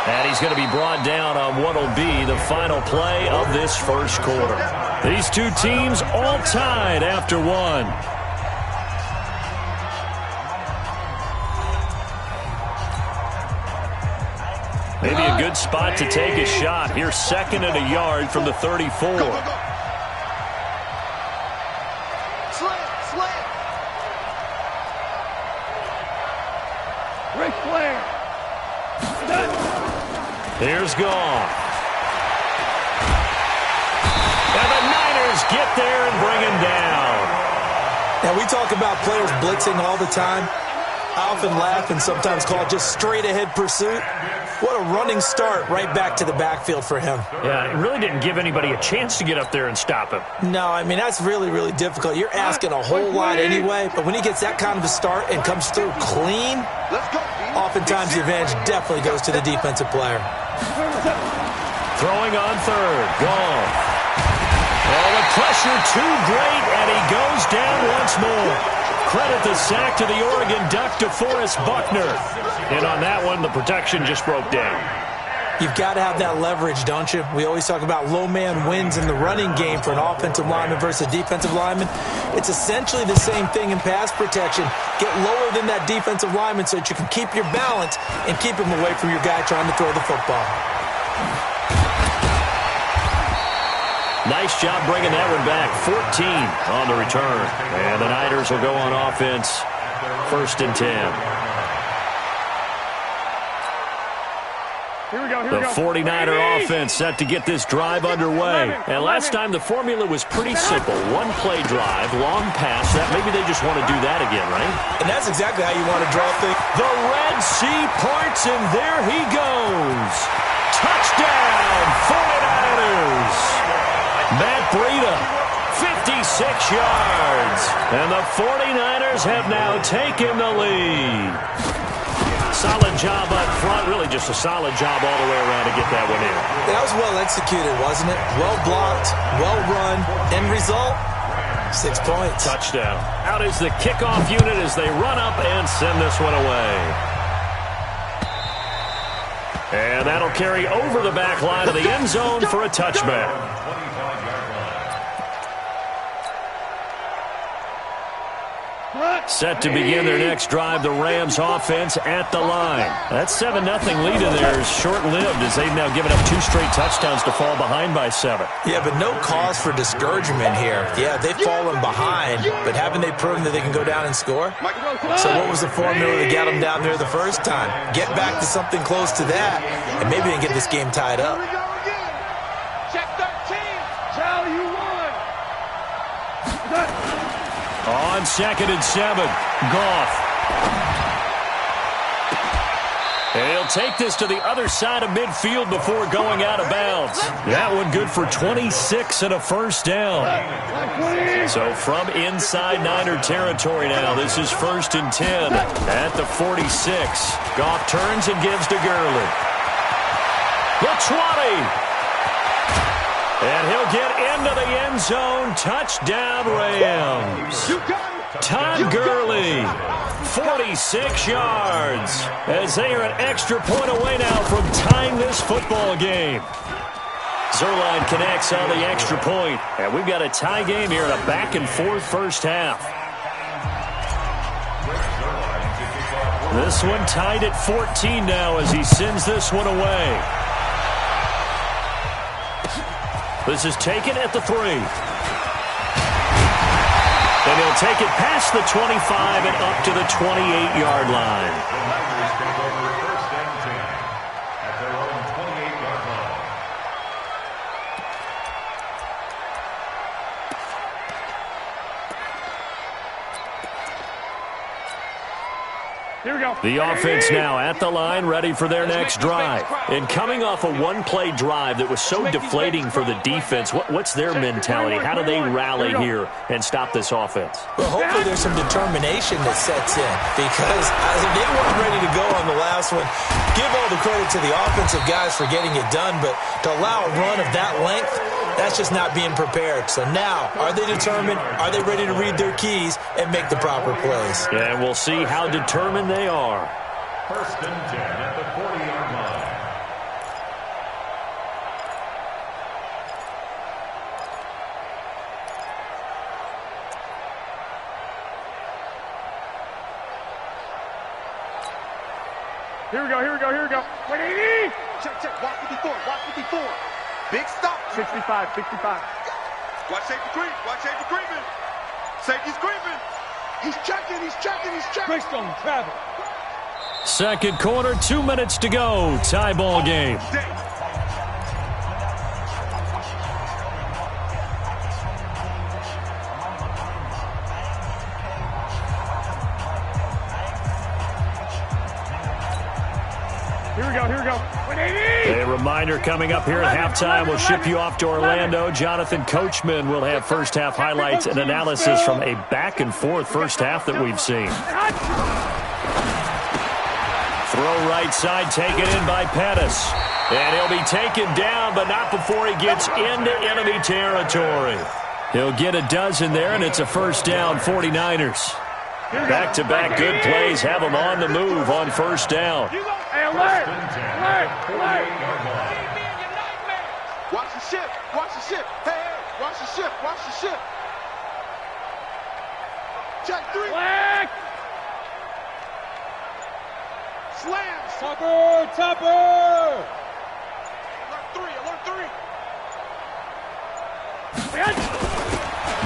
And he's going to be brought down on what will be the final play of this first quarter. These two teams all tied after one. Maybe a good spot to take a shot. Here's 2nd and a yard from the 34. Ric Flair. Here's Goff. And the Niners get there and bring him down. Now, we talk about players blitzing all the time. I often laugh and sometimes call it just straight-ahead pursuit. What a running start right back to the backfield for him. Yeah, it really didn't give anybody a chance to get up there and stop him. No, I mean, that's really, really difficult. You're asking a whole lot anyway, but when he gets that kind of a start and comes through clean, oftentimes the advantage definitely goes to the defensive player. Throwing on third. Goff. Oh, the pressure too great, and he goes down once more. Credit the sack to the Oregon Duck, DeForest Buckner. And on that one, the protection just broke down. You've got to have that leverage, don't you? We always talk about low man wins in the running game for an offensive lineman versus a defensive lineman. It's essentially the same thing in pass protection. Get lower than that defensive lineman so that you can keep your balance and keep him away from your guy trying to throw the football. Nice job bringing that one back. 14 on the return. And the Niners will go on offense. 1st and 10. Here we go, The 49er offense set to get this drive underway. And last time the formula was pretty simple. One play drive, long pass. That maybe they just want to do that again, right? And that's exactly how you want to draw things. The Red Sea parts, and there he goes. Touchdown, 49ers. Matt Breida, 56 yards. And the 49ers have now taken the lead. Solid job up front. Really just a solid job all the way around to get that one in. That was well executed, wasn't it? Well blocked, well run. End result, 6 points. Touchdown. Out is the kickoff unit as they run up and send this one away. And that'll carry over the back line of the end zone for a touchback. Set to begin their next drive, the Rams offense at the line. That 7-0 lead in there is short-lived as they've now given up 2 straight touchdowns to fall behind by 7. Yeah, but no cause for discouragement here. Yeah, they've fallen behind, but haven't they proven that they can go down and score? So what was the formula to get them down there the first time? Get back to something close to that, and maybe they can get this game tied up. Check 13. Tell you won. On 2nd and 7, Goff. And he'll take this to the other side of midfield before going out of bounds. That one good for 26 and a first down. So from inside Niner territory now, this is 1st and 10 at the 46. Goff turns and gives to Gurley. The 20. And he'll get into the end zone. Touchdown, Rams. Todd Gurley, 46 yards. As they are an extra point away now from tying this football game. Zerline connects on the extra point. And we've got a tie game here in a back-and-forth first half. This one tied at 14 now as he sends this one away. This is taken at the 3. And he'll take it past the 25 and up to the 28-yard line. The Niners take over 1st and 10 at their own 28-yard line. Here we go. The offense now at the line, ready for their next drive. And coming off a one-play drive that was so deflating for the defense, what's their mentality? How do they rally here and stop this offense? Well, hopefully there's some determination that sets in, because they weren't ready to go on the last one. Give all the credit to the offensive guys for getting it done, but to allow a run of that length, that's just not being prepared. So now, are they determined? Are they ready to read their keys and make the proper plays? Yeah, and we'll see how determined they are. First and 10 at the 40-yard line. Here we go, here we go, here we go. 180! Check, watch 54, watch 54. Big stop. 65, 65. Watch safety creep, watch safety creeping. Safety's creeping. He's checking, he's checking, he's checking. Greystone travel. Second quarter, 2 minutes to go. Tie ball game. Here we go, here we go. 180! A reminder coming up here at halftime. We'll ship you off to Orlando. Jonathan Coachman will have first-half highlights and analysis from a back-and-forth first half that we've seen. Throw right side, taken in by Pettis. And he'll be taken down, but not before he gets into enemy territory. He'll get a dozen there, and it's a first down, 49ers. Back-to-back good plays have them on the move on first down. Hey, alert! Alert! Alert! Watch the ship, watch the ship. Hey, watch the ship, watch the ship. Check 3. Black! Slams. Topper! Topper! Alert 3, alert 3.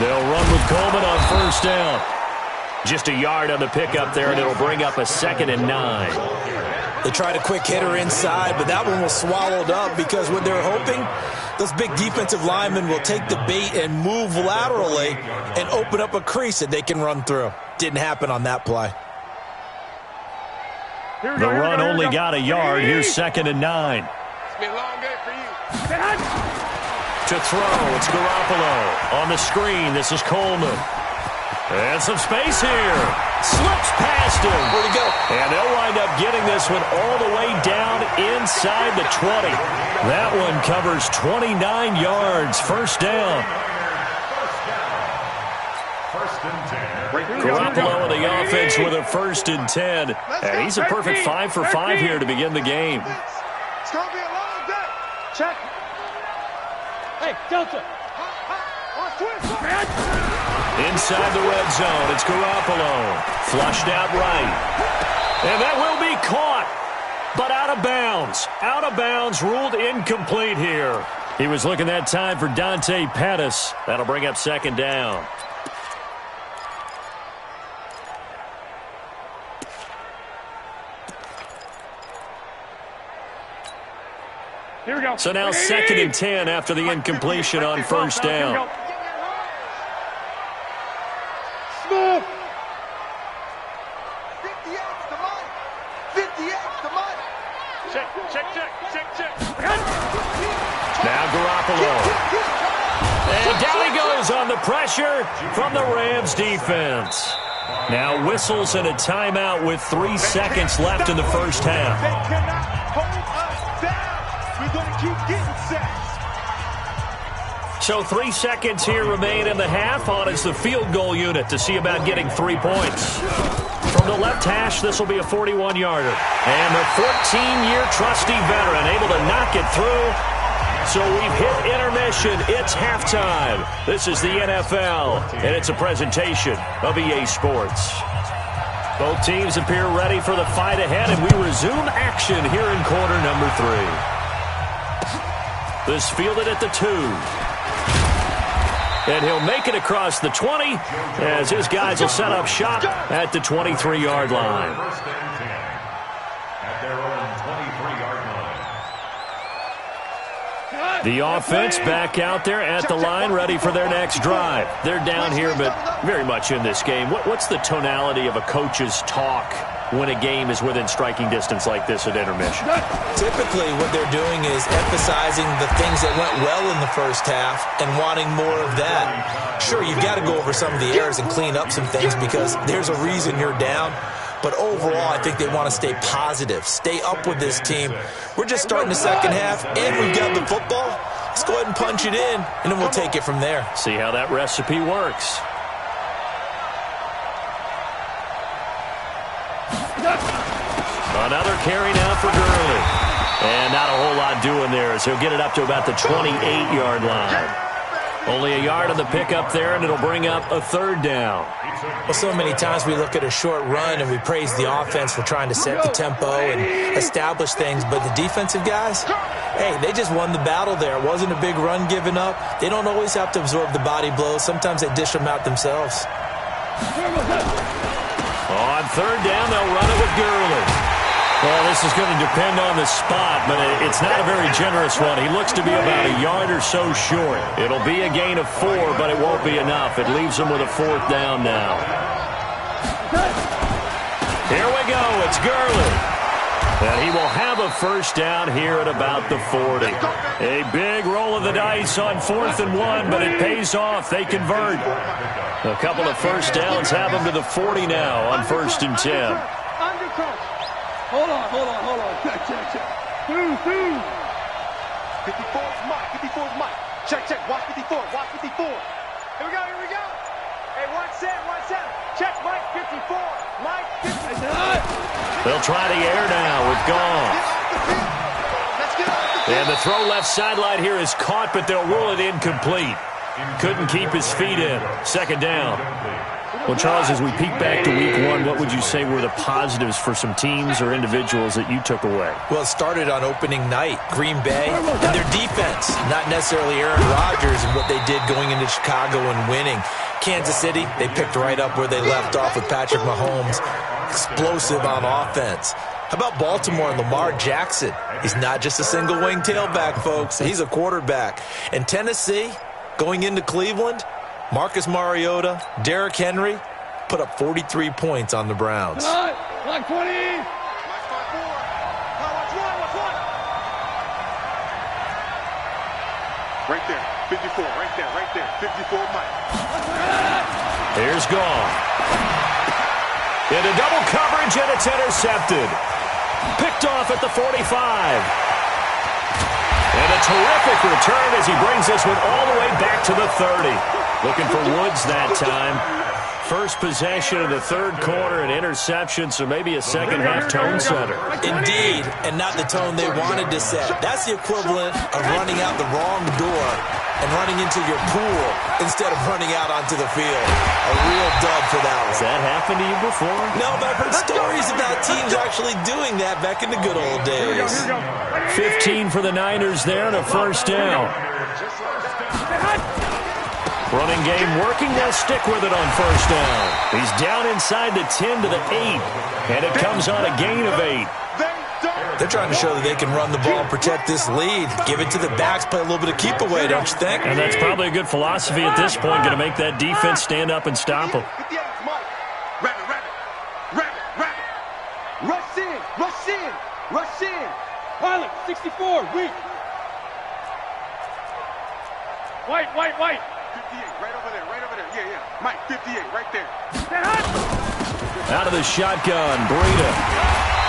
They'll run with Coleman on first down. Just a yard on the pickup there, and it'll bring up a 2nd and 9. They tried a quick hitter inside, but that one was swallowed up because what they're hoping, those big defensive linemen will take the bait and move laterally and open up a crease that they can run through. Didn't happen on that play. The run only got a yard. Here's 2nd and 9. It's been a long day for you. To throw, it's Garoppolo. On the screen, this is Coleman. And some space here. Slips past him. Where'd he go? And they'll wind up getting this one all the way down inside the 20. That one covers 29 yards. First down. First and 10. Garoppolo in the offense with a 1st and 10. And he's a perfect 5 for 5 here to begin the game. It's going to be a long day. Check. Hey, Delta! On twist. Inside the red zone, it's Garoppolo. Flushed out right. And that will be caught, but out of bounds. Out of bounds, ruled incomplete here. He was looking that time for Dante Pettis. That'll bring up 2nd down. Here we go. So now 2nd and 10 after the incompletion on first down. Smith! 50 extra money. 50 extra money. Check. Now Garoppolo. And down he goes on the pressure from the Rams defense. Now whistles and a timeout with 3 seconds left in the first half. They cannot hold us down. We're going to keep getting sacks. So 3 seconds here remain in the half. On is the field goal unit to see about getting 3 points. From the left hash, this will be a 41-yarder. And the 14-year trusty veteran able to knock it through. So we've hit intermission. It's halftime. This is the NFL, and it's a presentation of EA Sports. Both teams appear ready for the fight ahead, and we resume action here in quarter number 3. This fielded at the 2. And he'll make it across the 20 as his guys will set up shop at the 23-yard line. First and 10 at their own 23-yard line. The offense back out there at the line, ready for their next drive. They're down here, but very much in this game. What's the tonality of a coach's talk when a game is within striking distance like this at intermission? Typically, what they're doing is emphasizing the things that went well in the first half and wanting more of that. Sure, you've got to go over some of the errors and clean up some things because there's a reason you're down. But overall, I think they want to stay positive, stay up with this team. We're just starting the second half, and we've got the football. Let's go ahead and punch it in, and then we'll take it from there. See how that recipe works. Another carry now for Gurley. And not a whole lot doing there as he'll get it up to about the 28-yard line. Only a yard on the pickup there, and it'll bring up a third down. Well, so many times we look at a short run and we praise the offense for trying to set the tempo and establish things, but the defensive guys, hey, they just won the battle there. It wasn't a big run given up. They don't always have to absorb the body blows. Sometimes they dish them out themselves. On third down, they'll run it with Gurley. Well, this is going to depend on the spot, but it's not a very generous one. He looks to be about a yard or so short. It'll be a gain of 4, but it won't be enough. It leaves him with a fourth down now. Here we go. It's Gurley. And he will have a first down here at about the 40. A big roll of the dice on 4th and 1, but it pays off. They convert. A couple of first downs have them to the 40 now on 1st and 10. Hold on. Check. 54 is Mike. 54 is Mike. Check. Watch 54. Here we go. Hey, 1-7. Check, Mike 54. Mike 54. They'll try the air now with Goff. And the throw left sideline here is caught, but they'll rule it incomplete. Couldn't keep his feet in. Second down. Well, Charles, as we peek back to week 1, what would you say were the positives for some teams or individuals that you took away? Well, it started on opening night. Green Bay and their defense, not necessarily Aaron Rodgers and what they did going into Chicago and winning. Kansas City, they picked right up where they left off with Patrick Mahomes. Explosive on offense. How about Baltimore and Lamar Jackson? He's not just a single-wing tailback, folks. He's a quarterback. And Tennessee, going into Cleveland, Marcus Mariota, Derrick Henry put up 43 points on the Browns. Like 20. Right there. 54. Right there. 54 Mike. Here's Goff. Into double coverage, and it's intercepted. Picked off at the 45. And a terrific return as he brings this one all the way back to the 30. Looking for Woods that time. First possession of the third quarter, an interception, so maybe a second-half tone setter. Indeed, and not the tone they wanted to set. That's the equivalent of running out the wrong door and running into your pool instead of running out onto the field. A real dud for that one. Has that happened to you before? No, but I've heard stories about teams actually doing that back in the good old days. 15 for the Niners there and a first down. Running game working. They'll stick with it on first down. He's down inside the 10 to the 8. And it comes on a gain of 8. They're trying to show that they can run the ball and protect this lead. Give it to the backs, play a little bit of keep away, don't you think? And that's probably a good philosophy at this point, going to make that defense stand up and stop them. Rush in. Pilot, 64, weak. White. 58, right over there. Yeah. Mike, 58, right there. Out of the shotgun, Breida.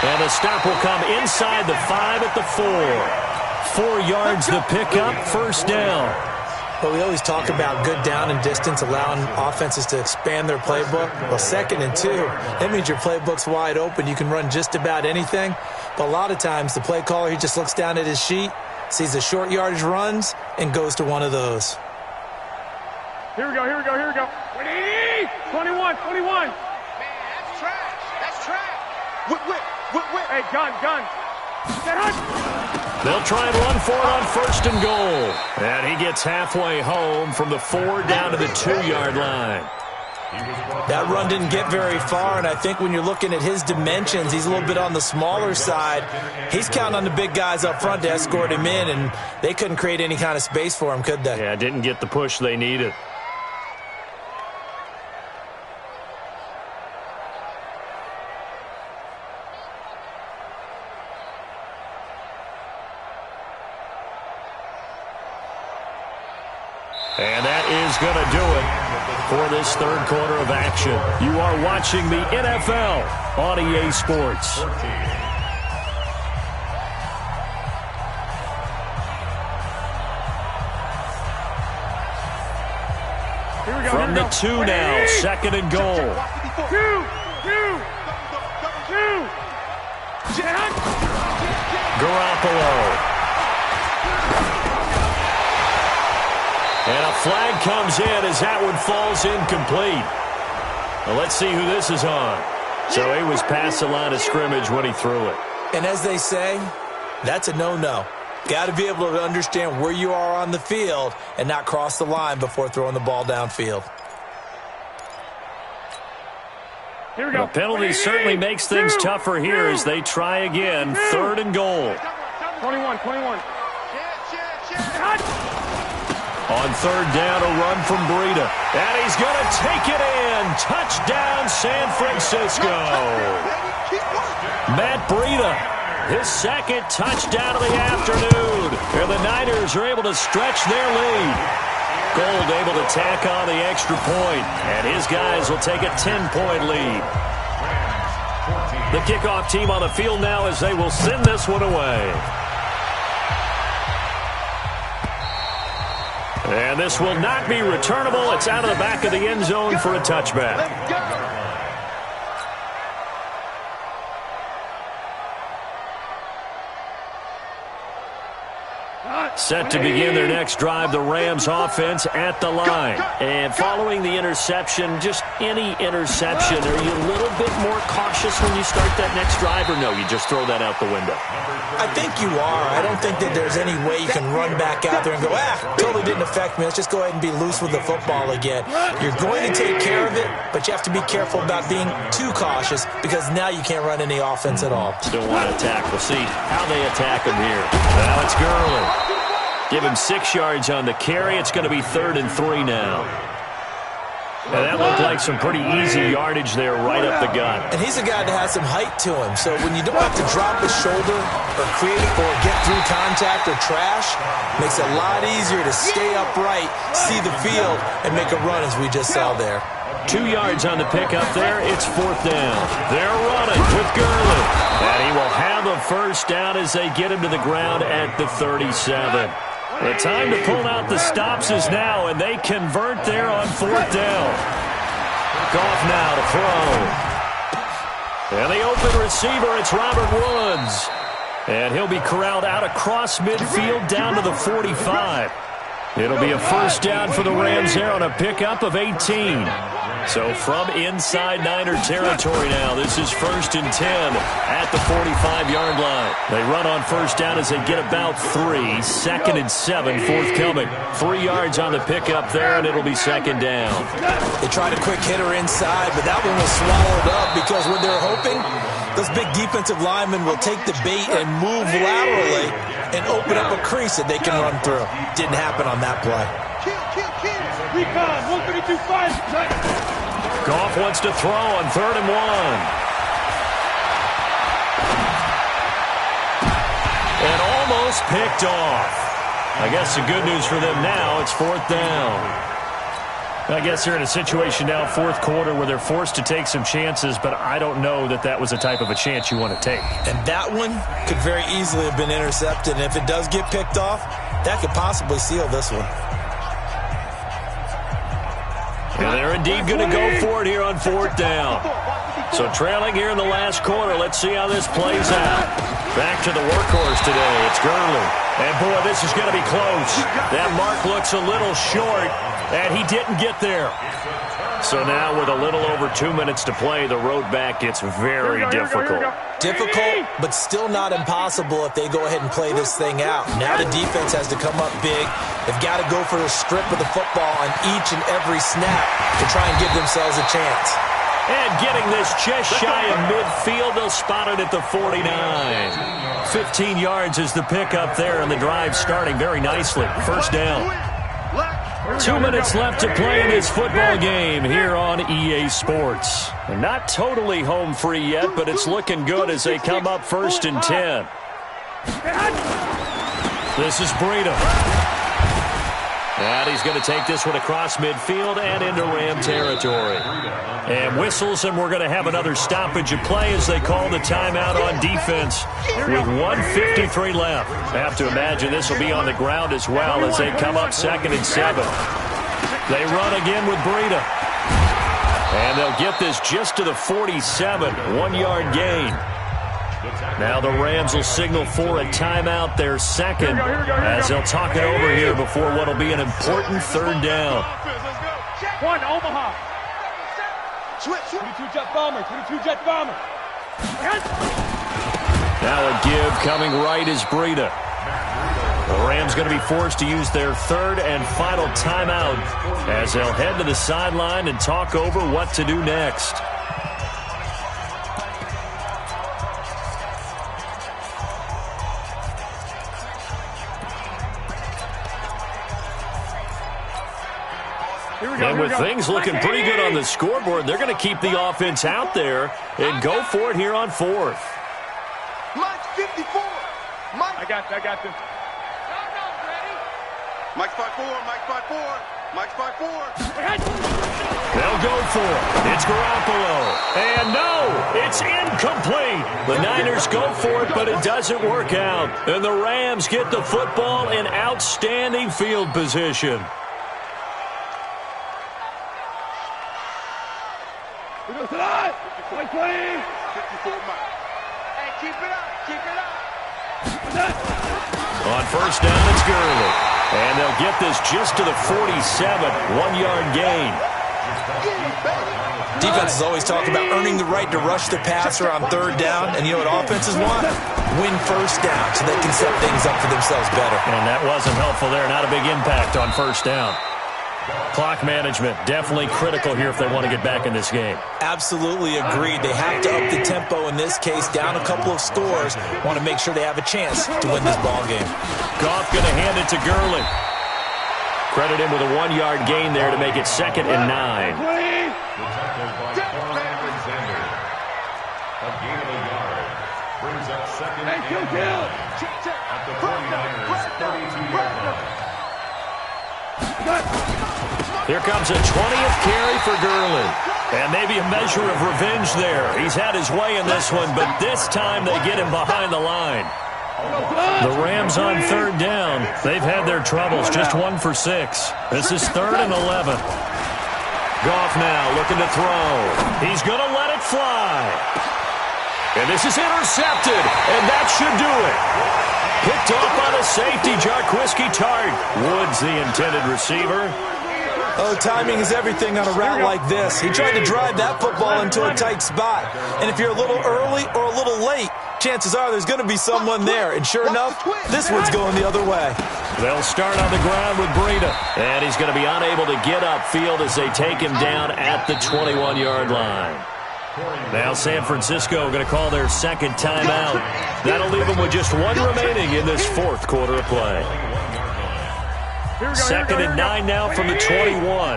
And the stop will come inside the 5 at the 4. 4 yards the pickup, first down. But we always talk about good down and distance, allowing offenses to expand their playbook. Well, 2nd and 2, that means your playbook's wide open. You can run just about anything. But a lot of times, the play caller, he just looks down at his sheet, sees the short yardage runs, and goes to one of those. Here we go. 180, 21. Man, that's trash. Whip. Hey, gun. They'll try and run for it on 1st and goal. And he gets halfway home from the 4 down to the 2-yard line. That run didn't get very far, and I think when you're looking at his dimensions, he's a little bit on the smaller side. He's counting on the big guys up front to escort him in, and they couldn't create any kind of space for him, could they? Yeah, didn't get the push they needed. And that is going to do it for this third quarter of action. You are watching the NFL on EA Sports. From the 2 now, second and goal. Garoppolo. And a flag comes in as that one falls incomplete. Well, let's see who this is on. So he was past the line of scrimmage when he threw it. And as they say, that's a no-no. Got to be able to understand where you are on the field and not cross the line before throwing the ball downfield. Here we go. The penalty certainly makes things tougher here as they try again. Third and goal. 21. On third down, a run from Breida. And he's going to take it in. Touchdown, San Francisco. Matt Breida, his second touchdown of the afternoon. And the Niners are able to stretch their lead. Gold able to tack on the extra point. And his guys will take a 10-point lead. The kickoff team on the field now as they will send this one away. And this will not be returnable. It's out of the back of the end zone for a touchback. Set to begin their next drive, the Rams offense at the line. And following the interception, just any interception, are you a little bit more cautious when you start that next drive, or no, you just throw that out the window? I think you are. I don't think that there's any way you can run back out there and go, totally didn't affect me. Let's just go ahead and be loose with the football again. You're going to take care of it, but you have to be careful about being too cautious because now you can't run any offense at all. Still want to attack. We'll see how they attack him here. Now it's Gurley. Give him 6 yards on the carry. It's going to be 3rd and 3 now. And that looked like some pretty easy yardage there right up the gut. And he's a guy that has some height to him. So when you don't have to drop his shoulder or create or get through contact or trash, makes it a lot easier to stay upright, see the field, and make a run as we just saw there. 2 yards on the pickup there. It's 4th down. They're running with Gurley. And he will have a first down as they get him to the ground at the 37. The time to pull out the stops is now, and they convert there on 4th down. Goff now to throw. And the open receiver, it's Robert Woods. And he'll be corralled out across midfield down to the 45. It'll be a first down for the Rams there on a pickup of 18. So from inside Niner territory now, this is 1st and 10 at the 45-yard line. They run on first down as they get about 3. 2nd and 7 forthcoming. 3 yards on the pickup there, and it'll be 2nd down. They tried a quick hitter inside, but that one was swallowed up because what they're hoping, those big defensive linemen will take the bait and move laterally and open up a crease that they can run through. Didn't happen on that play. Recon, 132-5. Goff wants to throw on 3rd and 1. And almost picked off. I guess the good news for them now, it's 4th down. I guess they're in a situation now, 4th quarter, where they're forced to take some chances, but I don't know that that was the type of a chance you want to take. And that one could very easily have been intercepted, and if it does get picked off, that could possibly seal this one. And they're indeed going to go for it here on 4th down. So trailing here in the last quarter. Let's see how this plays out. Back to the workhorse today. It's Gurley. And, boy, this is going to be close. That mark looks a little short, and he didn't get there. So now with a little over 2 minutes to play, the road back gets very difficult. Difficult, but still not impossible if they go ahead and play this thing out. Now the defense has to come up big. They've got to go for the strip of the football on each and every snap to try and give themselves a chance. And getting this just shy of midfield, they'll spot it at the 49. 15 yards is the pickup there, and the drive starting very nicely. First down. 2 minutes left to play in this football game here on EA Sports. And not totally home free yet, but it's looking good as they come up 1st and 10. This is Breida. And he's going to take this one across midfield and into Ram territory. And whistles, and we're going to have another stoppage of play as they call the timeout on defense with 1:53 left. I have to imagine this will be on the ground as well as they come up 2nd and 7. They run again with Breida. And they'll get this just to the 47, 1-yard gain. Now the Rams will signal for a timeout, their second, as they'll talk it over here before what will be an important 3rd down. One, Omaha. 22 jet bomber, 22 jet bomber. Now a give coming right is Breida. The Rams going to be forced to use their 3rd and final timeout as they'll head to the sideline and talk over what to do next. And with things looking pretty good on the scoreboard, they're going to keep the offense out there and go for it here on 4th. Mike's 54. Mike. I got this. Mike's 5-4. Mike's 5-4. Mike's 5-4. They'll go for it. It's Garoppolo. And no, it's incomplete. The Niners go for it, but it doesn't work out. And the Rams get the football in outstanding field position. Mike playing. 54 Mike. Hey, keep it up. Keep it up. On 1st down, it's Gurley. And they'll get this just to the 47, 1-yard gain. Defenses always talk about earning the right to rush the passer on 3rd down. And you know what offenses want? Win 1st down so they can set things up for themselves better. And that wasn't helpful there. Not a big impact on 1st down. Clock management, definitely critical here if they want to get back in this game. Absolutely agreed. They have to up the tempo in this case, down a couple of scores. Want to make sure they have a chance to win this ball game. Goff going to hand it to Gurley. Credit him with a 1-yard gain there to make it 2nd and 9. The tackle by Alexander. A gain of a yard. Brings up 2nd and 9 at the 49ers' 32-yard line. Here comes a 20th carry for Gurley. And maybe a measure of revenge there. He's had his way in this one, but this time they get him behind the line. The Rams on 3rd down. They've had their troubles, just 1 for 6. This is 3rd and 11. Goff now looking to throw. He's going to let it fly. And this is intercepted, and that should do it. Picked off by the safety, Jarquiski Tart. Woods, the intended receiver. Oh, timing is everything on a route like this. He tried to drive that football into a tight spot. And if you're a little early or a little late, chances are there's going to be someone there. And sure enough, this one's going the other way. They'll start on the ground with Breida. And he's going to be unable to get upfield as they take him down at the 21-yard line. Now San Francisco going to call their 2nd timeout. That'll leave them with just 1 remaining in this 4th quarter of play. 2nd and 9 now from the 21. 12.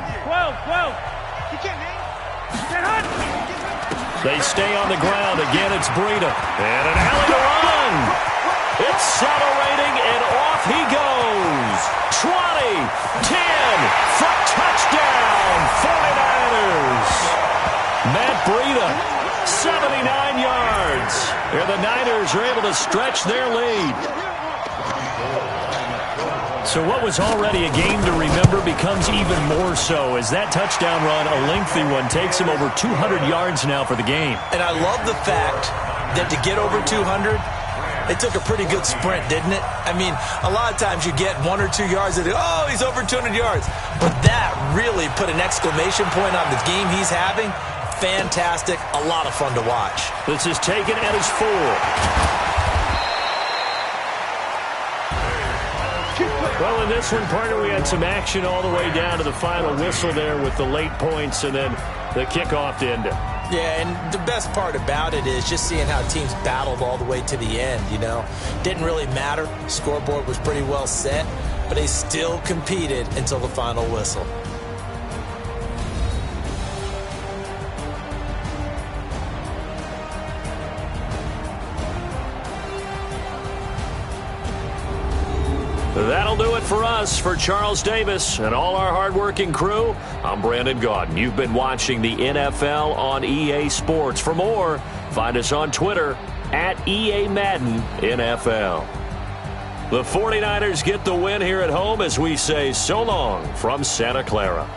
They stay on the ground. Again, it's Breida. And an alley to run. Accelerating, and off he goes. 20, 10, for touchdown, 49ers. Matt Breida, 79 yards. And the Niners are able to stretch their lead. So what was already a game to remember becomes even more so as that touchdown run, a lengthy one, takes him over 200 yards now for the game. And I love the fact that to get over 200, it took a pretty good sprint, didn't it? I mean, a lot of times you get 1 or 2 yards and oh, he's over 200 yards. But that really put an exclamation point on the game he's having. Fantastic. A lot of fun to watch. This is taken at his 4. Well, in this one, partner, we had some action all the way down to the final whistle there with the late points and then the kickoff to end it. Yeah, and the best part about it is just seeing how teams battled all the way to the end, you know. Didn't really matter. Scoreboard was pretty well set, but they still competed until the final whistle. That'll do it for us. For Charles Davis and all our hardworking crew, I'm Brandon Gaudin. You've been watching the NFL on EA Sports. For more, find us on Twitter at EA Madden NFL. The 49ers get the win here at home as we say so long from Santa Clara.